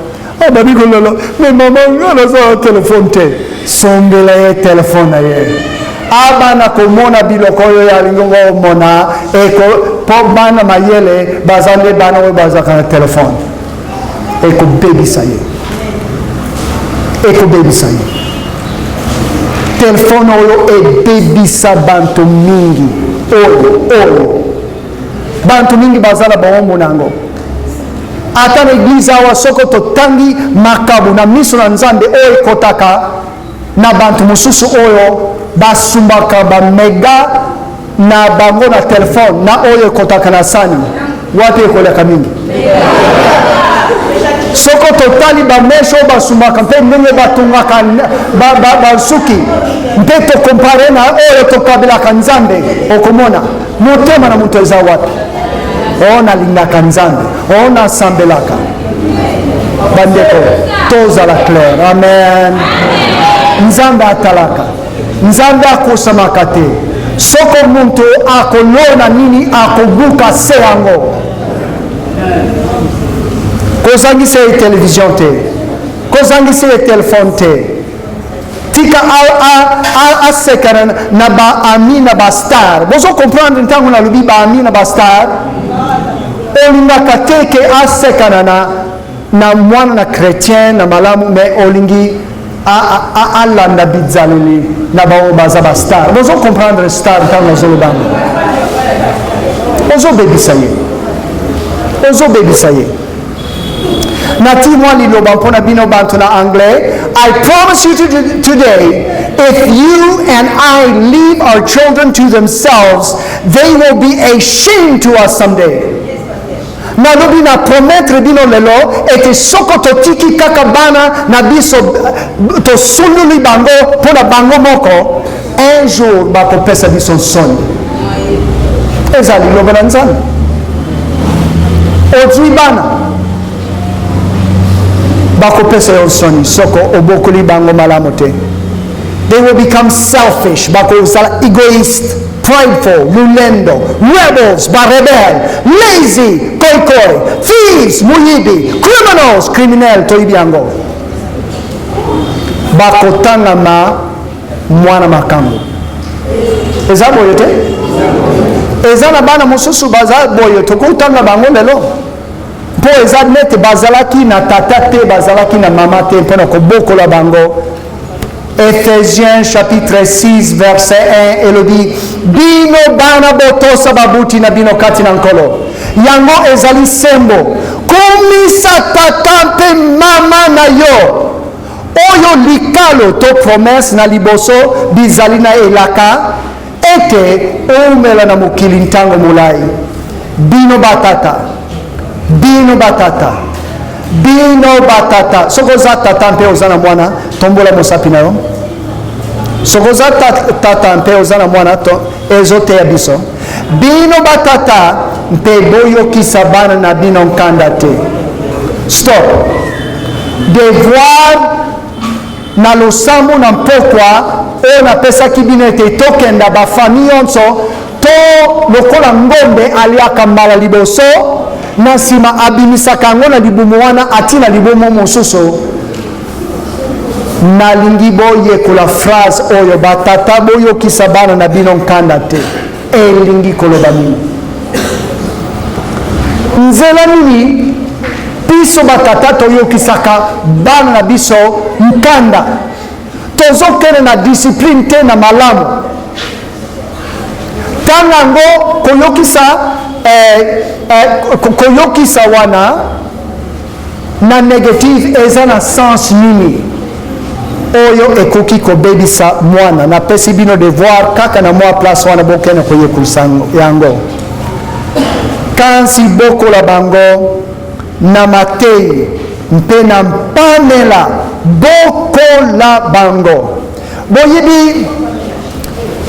babi kololo me mama nga nazala telefone te sombela ye telefone na ye abana komona biloko oyo yalingongo omona mpo bana mayele baza nde bana oyo bazalaka na telefone ekobebisa ye telefone oyo ebebisa bantu mingi oyo bantu mingi bazala baombo nango ata na eglize awa soko totangi makabu na miso na nzambe oyo ekotaka na bantu mosusu oyo basumbaka bamega na bango na telefone na oyo ekotaka na sani wapi ekoleka mingi. Soko totali bamesho basumbaka mpe ndenge batungaka basuki mpe tokompare na oyo tokabelaka nzambe okomona motema na moto eza wapi. O nalingaka nzambe o nasambelaka bandeko tozala clair. Amen. Nzambe atalaka, nzambe akosamaka te. Soko muntu akolona nini akobuka se yango. Kozangisa ye television te, kozangisa ye telefone te. Tika asekana na ba ami na ba star. Bozo comprendre ntango na lubi ba ami na ba star. Olingaka te ke asekana na mwana na chrétien na malamu me olingi alanda bizaleli na bao baza ba star. Bozo comprendre star ntango zolo bango. Ozo bebisa ye. Ozo bebisa ye. Nati mwa liloba mpona bino bantu na anglais. I promise you today, if you and I leave our children to themselves, they will be a shame to us someday. Na lobi na promettre bino lelo ete soko totiki kaka bana na biso to sunduli bango pona bango moko, un jour bakopesa biso soni. Eza liloba na nzambe. Ozwi bana bakopesa yo soni soko obokoli bango malamu te. They will become selfish, bakozala egoist, prideful, lulendo, rebels, barebel, lazy, koikoi, thieves, muyibi, criminals, criminel, toyibi yango. Bakotangama mwana makambo. Eza boyo te? Eza na bana mosusu baza boyo tokotanga bango lelo. Po eza nete bazalaki na tata te, bazalaki na mama te mpona kobokola bango. Ephésiens chapitre 6 verset 1 elobi bino bana botosa babuti na bino kati na nkolo yango ezali sembo komisa tata mpe mama na yo oyo likalo to promesse na liboso bizali na elaka ete oumela na mokili ntango molai. Bino batata, bino batata, bino batata. Soko za tata mpe ozana mwana tombola mosapi na yo. Soko za tata mpe ozana mwana ezote ya biso. Bino batata mpe boyokisa bana na bino nkanda te. Stop. Devoir na losambo na mpokwa oyo napesaki bino ete tokenda bafamille nyonso to lokola ngombe aliaka mbala liboso na nsima abimisaka yango na libumu wana atina libumu mosusu. Nalingi boyekola phrase oyo batata boyokisa bana na bino nkanda te. Elingi koloba nini? Nzela nini biso batata toyokisaka bana na biso nkanda? Tozokende na discipline te na malamu. Tangango koyokisa wana na negative eza na sens nini? Oyo ekoki kobebisa mwana. Na pesi bino devoir kaka na mwa place wana bokene koyekulisa yango. Kansi bokola bango na matei mpe na mpamela bokola bango. Boyebi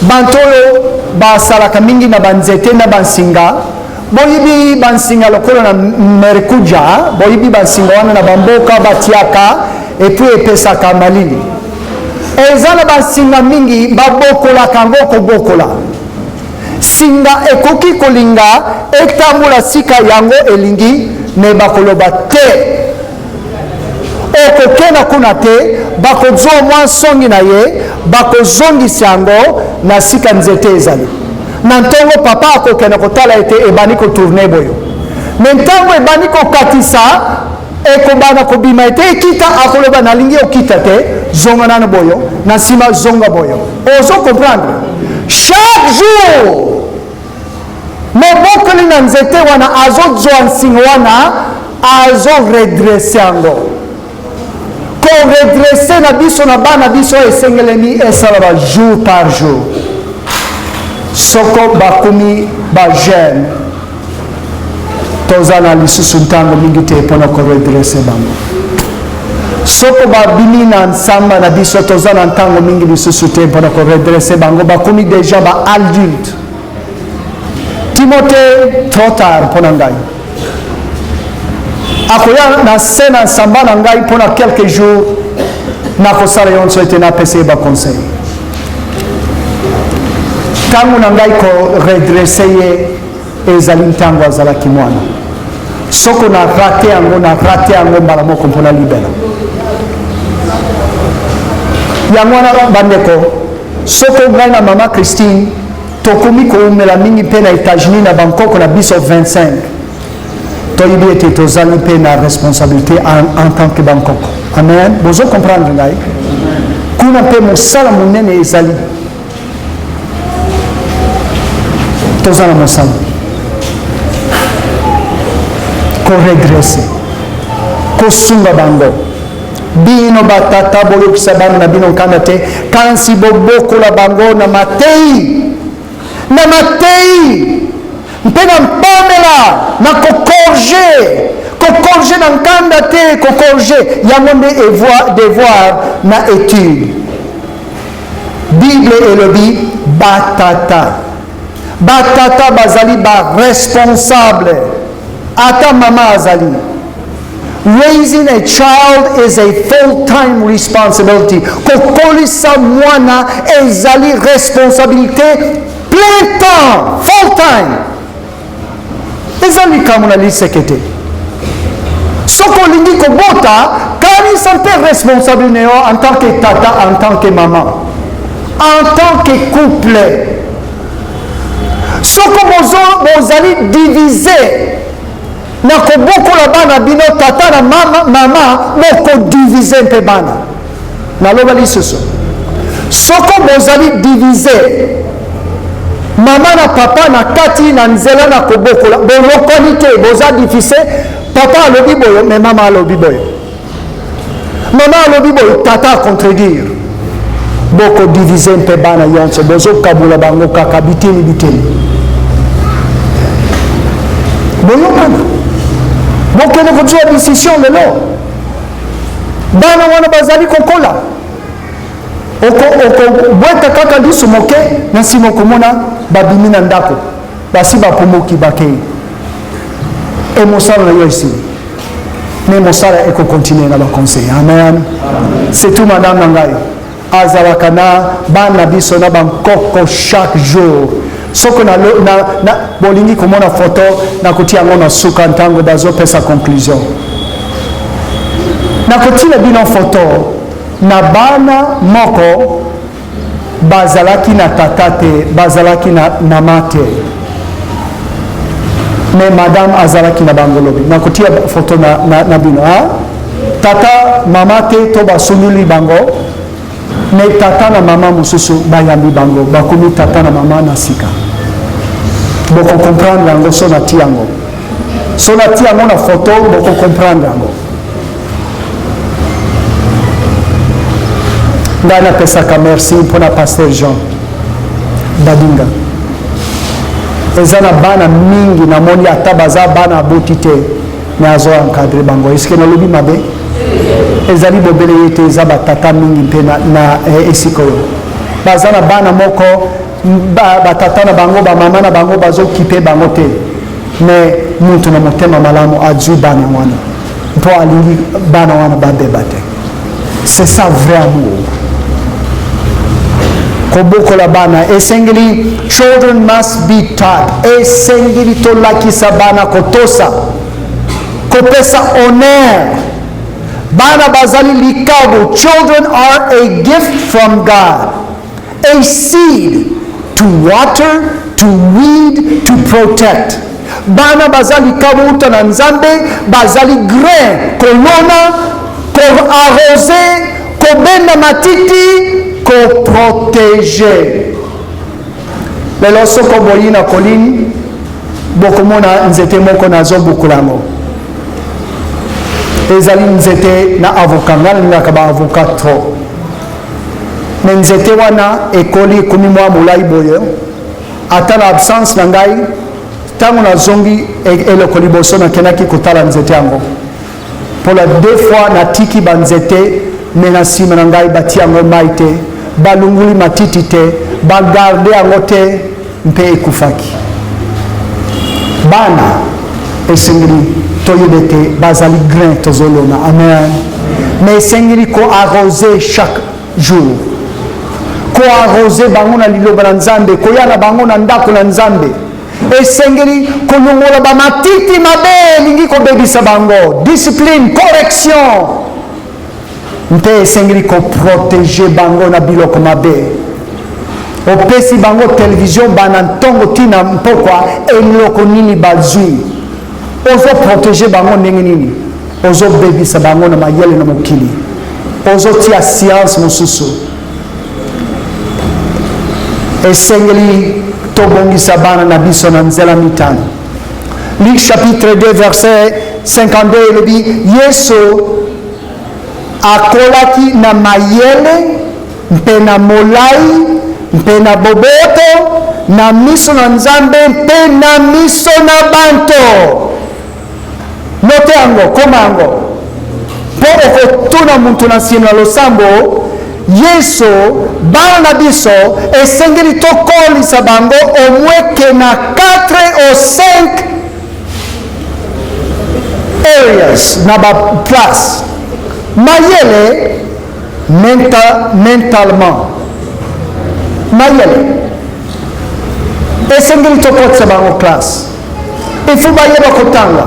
bantu oyo basalaka mingi na banzete na bansinga. Boyebi bansinga lokola na merkuja. Boyebi bansinga wana na bamboka batiaka epu epesaka malili. Eza na bansinga mingi babokola kango kobokola. Singa ekoki kolinga etamula sika yango elingi me bakoloba te. Okokena kuna te bakozwa mwa songi na ye bakozongisa yango na sika nzete ezali. Na ntongo papa akokena kotala ete ebani kotourne boyo. Me ntango ebani kokatisa ekobana kobima ete ekita akoloba nalingi okita te zonga nano boyo na nsima zonga boyo. Ozo comprendre? Chaque jour mobokoli na nzete wana azozwa nsinga wana azo redresse yango. Ko redresse na biso na bana biso esengelemi esalaba jour par jour. Soko bakomi ba jeune toza na lisusu ntango mingi te mpona ko redresse bango. Soko babimi na nsamba na biso toza na ntango mingi lisusu te mpona ko redresse bango, bakomi deja ba adulte. Timothée trop tard mpona ngai. Akoya na se na nsamba na ngai mpona quelques jours nakosala yonso ete napesa ye baconseil. Ntango na ngai ko redresse ye ezali ntango azalaki mwana. Soko na rate yango mbala moko mpona libela. Yango wana bandeko, soko ngai na mama Christine tokomi koumela mingi mpe na États-Unis na Bangkok na biso 25. Toyebi ete tozali mpe na responsabilité en tant que Bangkok. Amen. Bozo comprendre ngai. Kuna mpe mosala monene ezali. Toza na mosala. Ko redresse. Ko sunga bango. Bino batata boyokisa bana na bino nkanda te. Kansi bobokola bango na matei. Na matei. Mpe na mpamela na kokorge na nkanda te kokorge yango nde devoir na étude. Bible elobi batata bazali ba responsable ata mama azali. Raising a child is a full-time responsibility. Kokolisa mwana ezali responsabilité plein temps, full-time. Ezali kamuna lisekete. Soko lingi kobota, kani sante responsable neo en tant que tata, en tant que maman, en tant que couple. Soko bozali divisé. Na kobokola bana bino tata na mama moko divisé mpe bana. Naloba lisusu. Soko bozali divisé. Mama na papa na kati na nzela na kobokola bolokoni te boza difficile. Papa alobi boyo mais mama alobi boyo. Mama alobi boyo tata contredire. Boko divisé mpe bana yonso bozo kabula bango kaka biteni. Boyo bana. Bokene kujua decision lelo. Bana wana bazali kokola. Oko bweta kaka lisu moke na simo komona babimi na ndako. Basi bapomoki bakei. E mosala na yo ici. Mais mosala eko continuer na ba conseil. Amen. C'est tout madame nangai. Azalaka na bana biso na Bangkok chaque jour. Soko na bolingi komona photo na kotia yango na suka ntango bazopesa conclusion. Na kotia bino photo na bana moko bazalaki na tata te, bazalaki na mama te. Mais madame azalaki na bangolobi. Na kotia photo na bino. Tata mama te to basunuli bango. Mais tata na mama mususu bayambi bango. Bakomi tata na mama na sika. Boko comprendre yango so na ti yango. So na ti yango na photo boko comprendre yango. Ndana pesaka merci mpona pasteur Jean Badinga. Ezana bana mingi na moni ata baza bana aboti te me azo encadre bango. Eske na lobi mabe? Ezali bobele yete eza batata mingi mpe na esikoyo. Bazana bana moko batata na bango bamama na bango bazokipe bango te. Mais muntu na motema malamu azwi bana wana. Mpo alingi bana wana babeba te. C'est ça vrai amour. Kobokola bana esengeli children must be taught. Esengeli tolakisa bana kotosa. Kopesa honneur. Bana bazali likabu. Children are a gift from God. A seed to water, to weed, to protect. Bana bazali likabu uta na nzambe. Bazali grain. Kolona. Ko arroser. Ko benda matiti. Ko protéger. Lelo soko boyi na kolini. Bokomona nzete moko na zo bukulango. ezali nzete na avocat nga nalingaka ba avocat trop me nzete wana ekoli ekomi mwa molai boye ata na absence na ngai ntango nazongi eloko liboso nakendaki kotala nzete yango mpola 2 fois natiki banzete me na nsima na ngai bati yango mai te balunguli matiti te bagarde yango te mpe ekufaki bana esengeli toyeba ete bazali grain tozolona amen me esengeli koarrose chaque jour koarrose bango na liloba na nzambe koya na bango na ndako na nzambe esengeli kolongola bamatiti mabe elingi kobebisa bango discipline correction mpe esengeli koprotege bango na biloko mabe opesi bango televizio bana ntongo tina mpokwa eloko nini bazwi ozoprotege bango ndenge nini ozobebisa bango na mayele na mokili ozotia science mosusu esengeli tobongisa bana na biso na nzela mitano. Luc chapitre 2 verset 52 elobi Yesu akolaki na mayele mpe na molai mpe na boboto na miso na nzambe mpe na miso na banto. Note yango koma yango mpo okotuna muntu na nsima na losambo Yesu bana na biso esengeli tokolisa bango omweke na 4 ou 5 areas na ba place mayele mentalement mayele esengeli tokolisa bango classe ifu bayeba kotanga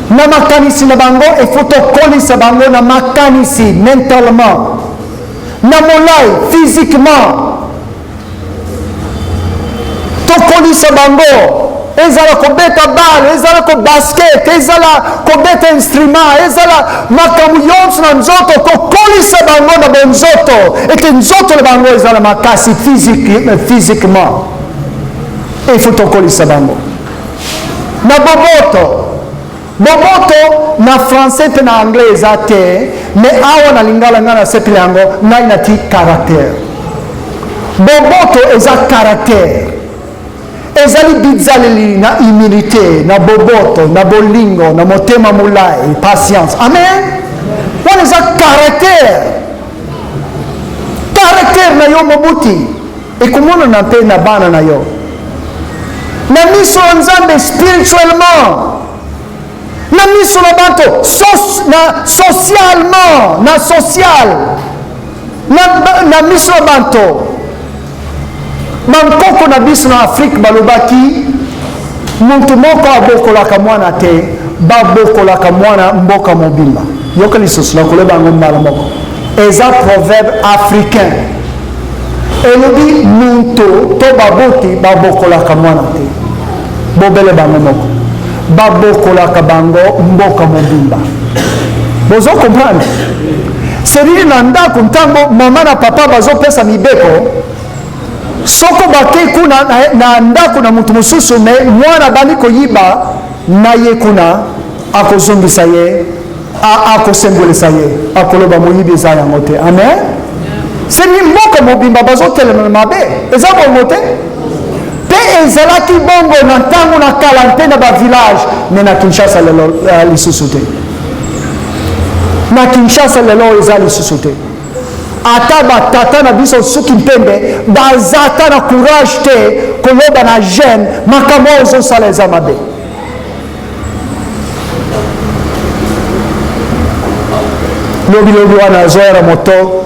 na makanisi na bango ifu tokolisa bango na makanisi mentalement na molai physiquement tokolisa bango ezala kobeta bale ezala ko basket ezala kobeta instrument ezala makambo yonso na nzoto tokolisa bango na bonzoto ete nzoto na bango ezala makasi physiquement ifu tokolisa bango na boboto na français pe na anglais eza te me awa na lingala nga na sepele yango ngai nati caractère boboto eza caractère ezali bizaleli na humilité na boboto na bolingo na motema molai patience amen wana eza caractère na yo mobuti ekomonana mpe na bana na yo na miso ya nzambe spirituellement na miso na banto socialement na social na miso na banto bankoko na biso na Afrique balobaki muntu moko abokolaka mwana te babokolaka mwana mboka mobimba yoka lisusu nakoloba yango mbala moko eza proverbe africain elobi muntu to baboti babokolaka mwana te bobele bango moko babokolaka bango mboka mobimba bozo comprendre serili na ndako ntango mama na papa bazopesa mibeko soko bake kuna na ndako na mutu mosusu me mwana bani koyiba na ye kuna akozongisa ye akosengolesa ye akoloba moyibi eza yango te amen serili mboka mobimba bazotelema mabe eza bongo te mpe ezalaki bongo na ntango na kala mpe na bavillage me na Kinshasa lelo lisusu te na Kinshasa lelo eza lisusu te ata batata na biso suki mpembe bazata na courage te koloba na jeune makambo ozosala eza mabe lobilobi wana azoyara moto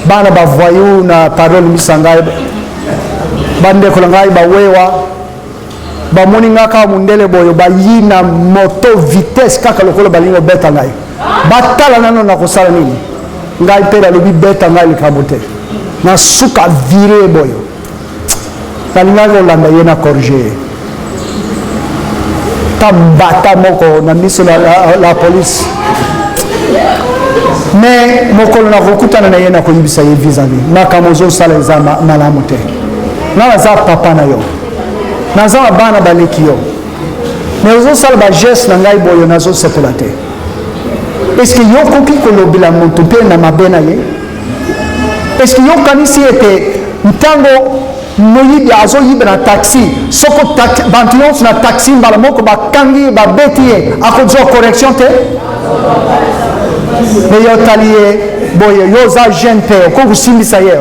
bana bavoyu na parole misa ngai bandeko na ngai bawewa bamoni nga kaka mundele boyo bayi na moto vitesse kaka lokola balingi obeta ngai batala nano na kosala nini ngai mpe nalobi beta ngai likambo te nasuka vire boyo nalingaki kolanda ye na corrige ye tambata moko na miso la polise me mokolo nakokutana na ye nakoyebisa ye vis-à-vis makambo ozosala eza malamu te nga naza papa na yo naza bana baleki yo me ozosala bageste na ngai boyo nazosepela te est-ce que yokoki kolobela moto mpe na mabe na ye? Est-ce que yokanisi ete ntango moyibi azoyiba na taxi soko bantu nyonso na taxi mbala moko bakangi babeti ye akozwa correction te? Me yo tali ye boye yo za jeune mpe okokosimbisa ye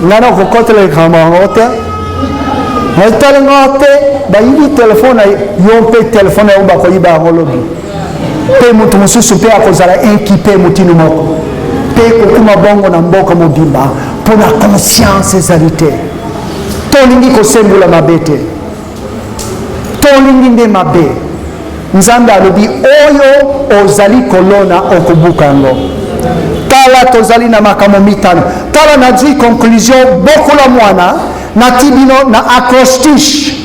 ngana okokotela likambo yango te otalinga te bayibi telefone na yo mpe telefone na yo bakoyiba yango lobi mpe moto mosusu mpe akozala inkipe motino moko mpe kokuma bongo na mboka mobimba mpona conscience ezali te. Tolingi kosembola mabe te, tolingi nde mabe. Nzambe alobi oyo ozali kolona okobuka yango. Tala tozali na makambo mitano. Tala nazwi conclusion bokola mwana na tibino na acrostiche.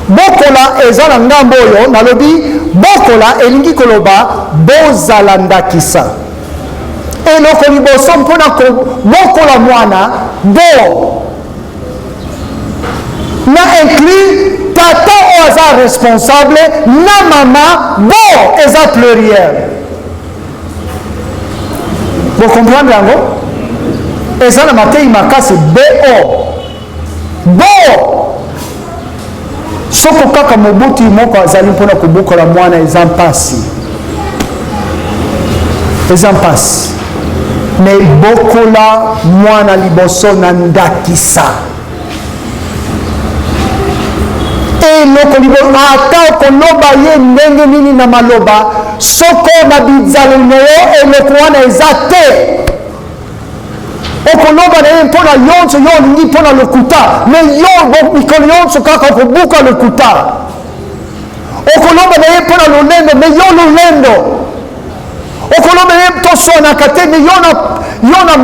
Bokola eza na ngambo oyo nalobi bokola elingi koloba bozala ndakisa. Eloko liboso mpona bokola mwana bo na inclut tata oyo aza responsable na mama bo eza pluriel. Vous comprenez yango? Eza na matei makasi bo bo soko kaka mobutu moko azali mpona kobukola mwana eza mpasi, eza mpasi. Me bokola mwana liboso na ndakisa eloko liboso ata okoloba ye ndenge nini na maloba soko na bizaleli na yo eloko wana eza te. Okoloba na ye mpona yonso yo olingi mpona lokuta me yo mikolo yonso kaka okobuka lokuta. Okoloba na ye mpona lolendo me yo lolendo. Okoloba na ye toswanaka te me yo na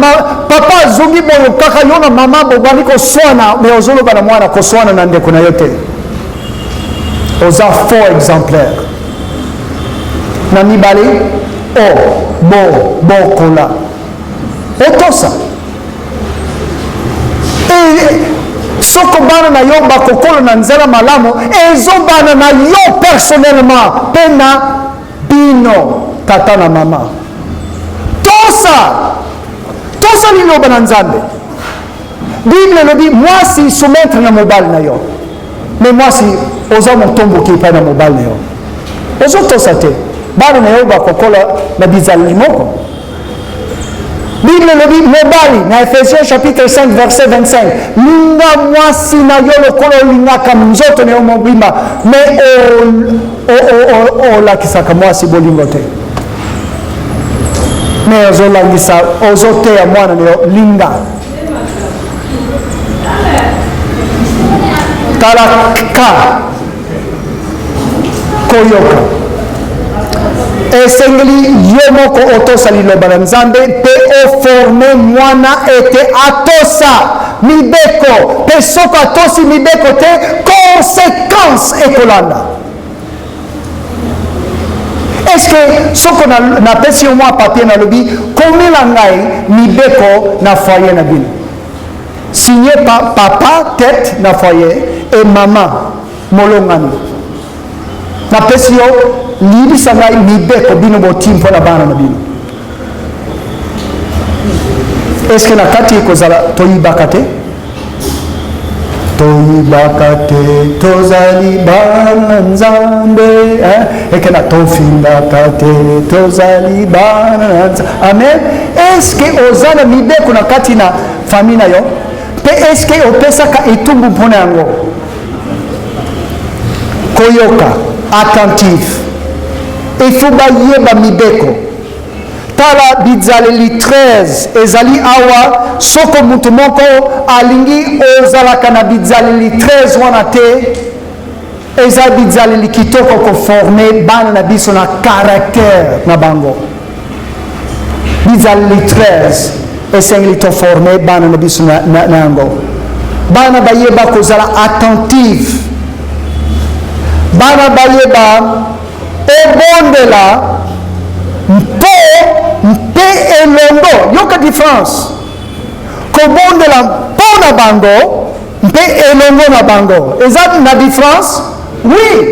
papa azongi boyo kaka yo na mama bobandi koswana me ozoloba na mwana koswana na ndeko na yo te. Oza faux exemplaire. Na mibale bokola otosa soko bana na yo bakokolo na nzela malamu ezobana na yo personnellement mpe na bino tata na mama. Tosa liloba na Nzambe. Bible elobi mwasi soumettre na mobali na yo me mwasi oza motomboki epai na mobali na yo ozotosa te. Bana na yo bakokola na bizaleli moko. Bible elobi mobali na Ephésiens chapitre 5 verset 25 linga mwasi na yo lokola olingaka nzoto na yo mobimba me olakisaka mwasi bolingo te. Me ozolangisa ozoteya mwana na yo linga. Tala ka koyoka esengeli yo moko otosa liloba na Nzambe mpe oforme mwana ete atosa mibeko mpe soko atosi mibeko te conséquence ekolanda. Est-ce que soko napesi yo mwa papier nalobi komela ngai mibeko na foyer na bino signé par papa tête na foyer et maman molongani napesi yo liyibisa ngai mibeko bino boti mpona bana na bino. Est-ce que na kati ekozala toyibaka te? Toyibaka te tozali bana Nzambe ekena tofindaka te tozali bana Nzambe. Amen. Est-ce que ozala mibeko na kati na famille na yo mpe est-ce que opesaka etumbu mpona yango? Koyoka attentif ifo bayeba mibeko. Tala bizaleli 13 ezali awa soko mutu moko alingi ozalaka na bizaleli 13 wana te eza bizaleli kitoko koforme bana na biso na caractère na bango. Bizaleli 13 esengeli toforme bana na biso na yango. Bana bayeba kozala attentif, bana bayeba obondela mpe elongo. Yoka différence kobondela mpona bango mpe elongo na bango eza na différence? Oui,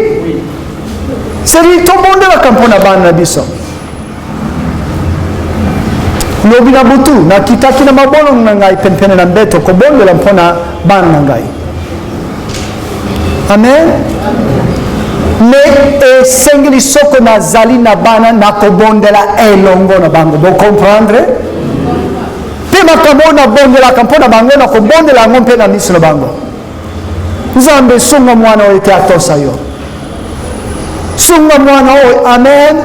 c'est lui tobondelaka mpona bana na biso lobi na butu na kitaki na mabolo na ngai pempene na mbeto kobondela mpona bana na ngai. Amen. Me esengeli soko nazali na bana na kobondela elongo na bango. Bo comprendre? Pe makambo na bondela mpona bango na kobondela ngo mpe na miso na bango. Nzambe sunga mwana oyo te atosa yo. Sunga mwana oyo, amen.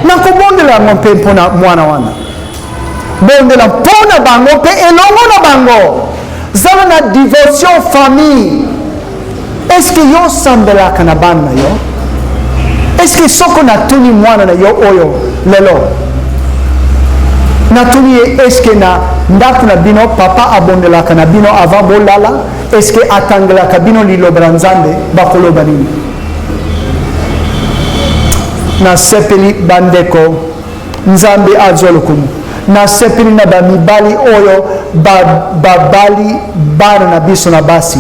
Na kobondela ngo mpe mpona mwana wana. Bondela mpona bango mpe elongo na bango. Zala na devotion famille. Est-ce que yo sambelaka na bana na yo? Est-ce que soko natuni mwana na yo oyo lelo? Natuni est-ce que na ndako na bino papa abondelaka na bino avant bolala? Est-ce que atangelaka bino liloba nzambe bakoloba nini? Na sepeli bandeko nzambe azolukumu. Na sepeli na bamibali oyo babali bana na biso na basi.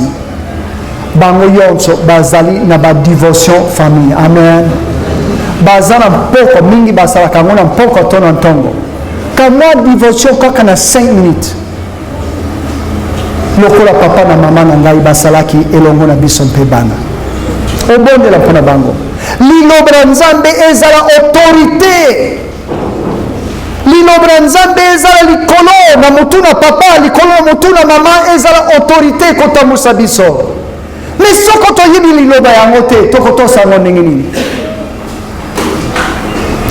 Bango yonso bazali na ba devotion famille. Amen. Bazana mpoko mingi basala kango na mpoko tono ntongo. Kamwa devotion kaka na 5 minutes. Lokola papa na mama na ngai basalaki elongo na biso mpe bana. Obondela mpona bango. Liloba nzambe ezala autorité. Liloba nzambe ezala likolo na mutu na papa, likolo na mutu na mama ezala autorité kotambusa biso. Mais soko toyebi liloba yango te tokotosa yango ndenge nini?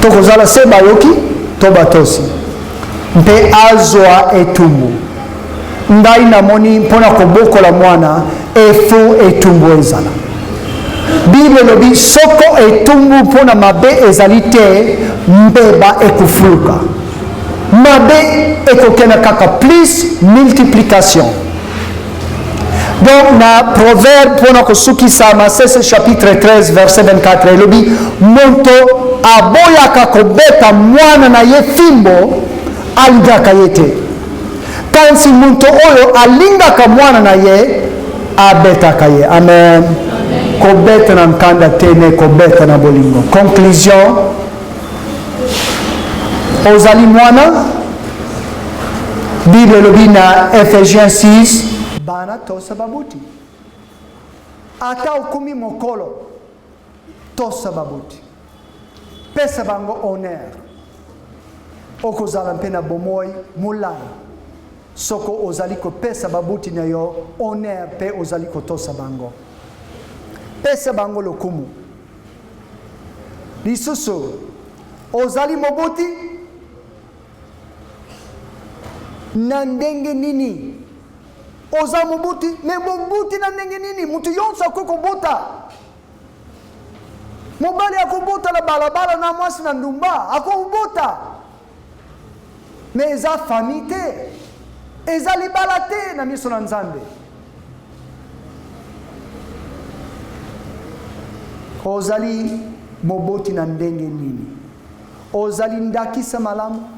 Tokozala se bayoki to batosi mpe azwa etumbu. Ngai namoni mpona kobokola mwana efu etumbu ezala. Bible lobi soko etumbu mpona mabe ezali te mbeba ekufuluka. Mabe ekokena kaka plus multiplication. Donc, na proverbe pour notre soukisama, c'est ce chapitre 13, verset 24. Il dit, monto aboyaka kobeta mwana na ye fimbo, alingaka yete. Kansi monto oyo alingaka mwana na ye, abetaka ye. Amen. Kobeta na nkanda tene, kobeta na bolingo. Conclusion. Ozali mwana. Bible le dit na Ephésiens 6. Bana tosa babuti. Ata ukumi mokolo tosa babuti. Pesa bango honneur. Okozala mpe na bomoi mulai. Soko ozali ko pesa babuti na yo honneur pe ozali ko tosa bango. Pesa bango lokumu. Lisusu ozali mobuti na ndenge nini? Oza mobuti, me mobuti na ndenge nini? Mutu yonso akokobota. Mobali akobota na balabala na mwasi na ndumba, akobota. Me eza famille te. Eza libala te na miso na Nzambe. Ozali moboti na ndenge nini? Ozali ndakisa malamu.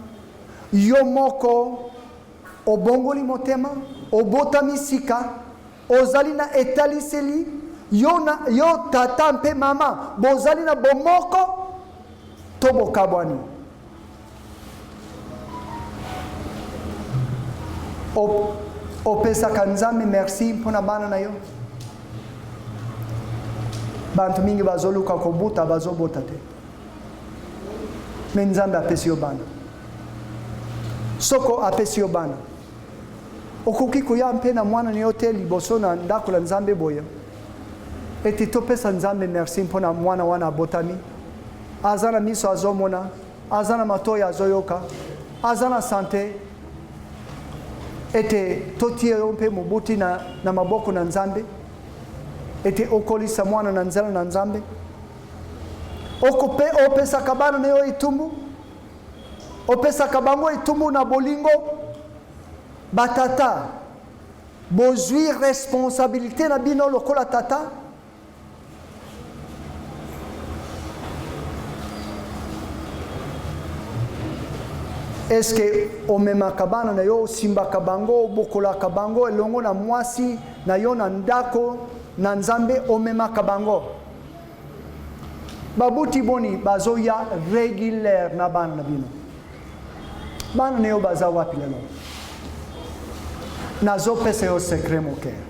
Yo moko obongoli motema. Obota misika, ozali na etaliseli, yo tata mpe mama, bozali na bomoko, to bokabwani. Opesaka Nzambe merci mpona bana na yo. Bantu mingi bazoluka kobuta bazobota te. Me Nzambe apesi yo bana. Soko apesi yo bana. Okoki koya mpe na mwana ni yote liboso na ndako la Nzambe boya. Eti topesa Nzambe merci mpona mwana wana abotami. Azana miso azomona, azana matoya azoyoka, azana sante. Ete totie mpe mobuti na maboko na Nzambe. Ete okolisa mwana na nzela na Nzambe. Opesa kabana na yo itumbu. Opesa kabango itumbu na bolingo. Batata, bozui responsabilité na bino lokola tata. Est-ce que omema kabana na yo simba kabango bokola kabango elongo na mwasi na yo na ndako na Nzambe omema kabango? Babuti boni bazoya régulière na bana na bino. bana na yo baza wapi lelo nazopesa yo secret moke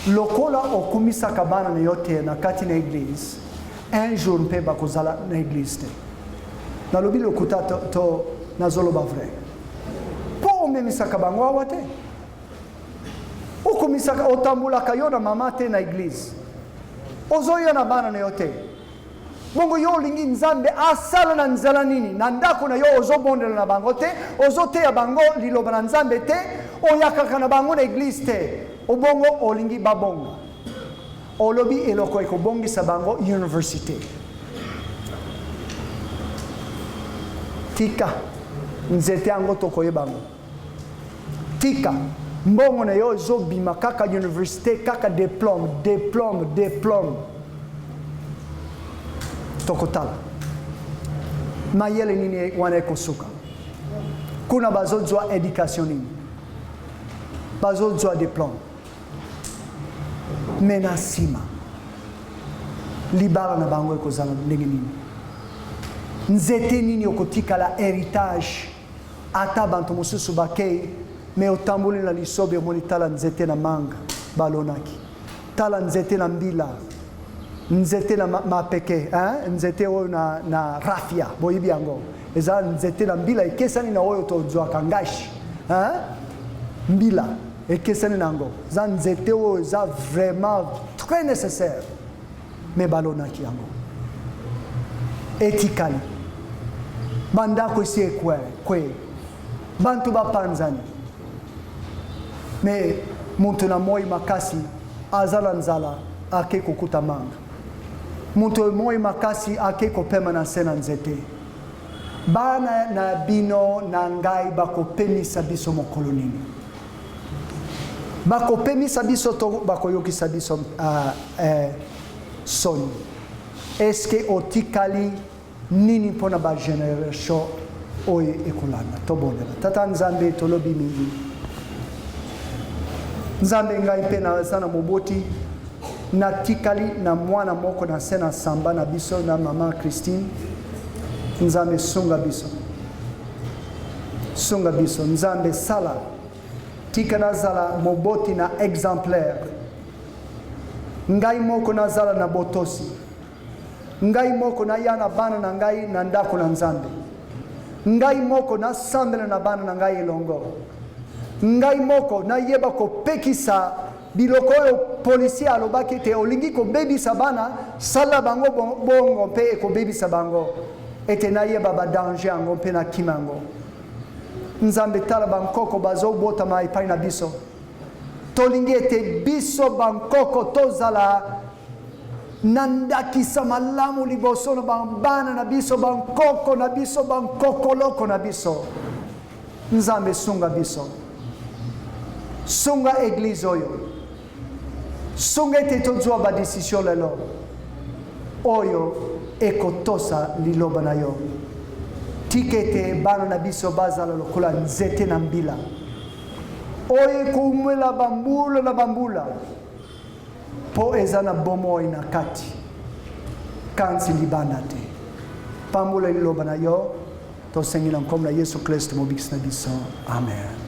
lokola okumisaka bana na yo te na kati na église un jour mpe bakozala na église te nalobi lokuta to nazoloba vrai po omemisaka bango awa te okumisaka otambulaka yo na mama te na église ozoya na bana na yo te bongo yo olingi nzambe asala na nzela nini na ndako na yo ozobondela na bango te ozoteya bango liloba na nzambe te oyakaka na bango na église te obongo olingi babonga olobi eloko ekobongisa bango université tika nzete yango tokoyeba bango tika mbongo na yo ezobima kaka université kaka diplôme tokotala mayele nini wana ekosuka kuna bazozwa éducation nini bazozwa diplôme mena nsima libala na bango ekozala ndenge nini nzete nini okotikala héritage ata bantu mosusu bakei me otamboli na lisobe omoni tala nzete na manga balonaki tala nzete na mbila nzete na mapeke nzete oyo na rafia boyibi yango eza nzete na mbila ekesani na oyo tozwaka ngashi mbila ekesani nango za nzete oyo eza vraiment très nécessaire me balonaki yango etikali bandako esi ekwe bantu bapanzani me muntu na moi makasi azala nzala ake kokuta manga muntu moi makasi ake kopema na se na nzete bana na bino na ngai bakopemisa biso mokolo nini bakopemisa biso to bakoyokisa biso soni eske otikali nini mpona bagénération oyo ekolanda tobondela tata nzambe tolobi mingi nzambe ngai mpe naza na moboti natikali na mwana moko na se na samba na biso na mama Christine nzambe sunga biso nzambe sala tika nazala moboti na exemplaire ngai moko nazala na botosi ngai moko naya na bana na ngai na ndako na nzambe ngai moko nasambela na bana na ngai elongo ngai moko nayeba kopekisa biloko oyo policier alobaki te olingi kobebisa bana sala bango bongo mpe ekobebisa bango ete nayeba badanger yango mpe nakima yango nzambe tala bankoko bazobotama epai na biso tolingi ete biso bankoko tozala na ndakisa malamu liboso na bana na biso bankoko na biso bankokoloko na biso nzambe sunga biso sunga église oyo sunga ete tozwa badesisio lelo oyo ekotosa liloba na yo tikete bana na biso bazala lokola nzete na mbila oyo ekumela bambula na bambula po eza na bomoi na kati kansi libanda te pambula liloba na yo tosengi na nkombo na Yesu Kristo mobikisi na biso amen.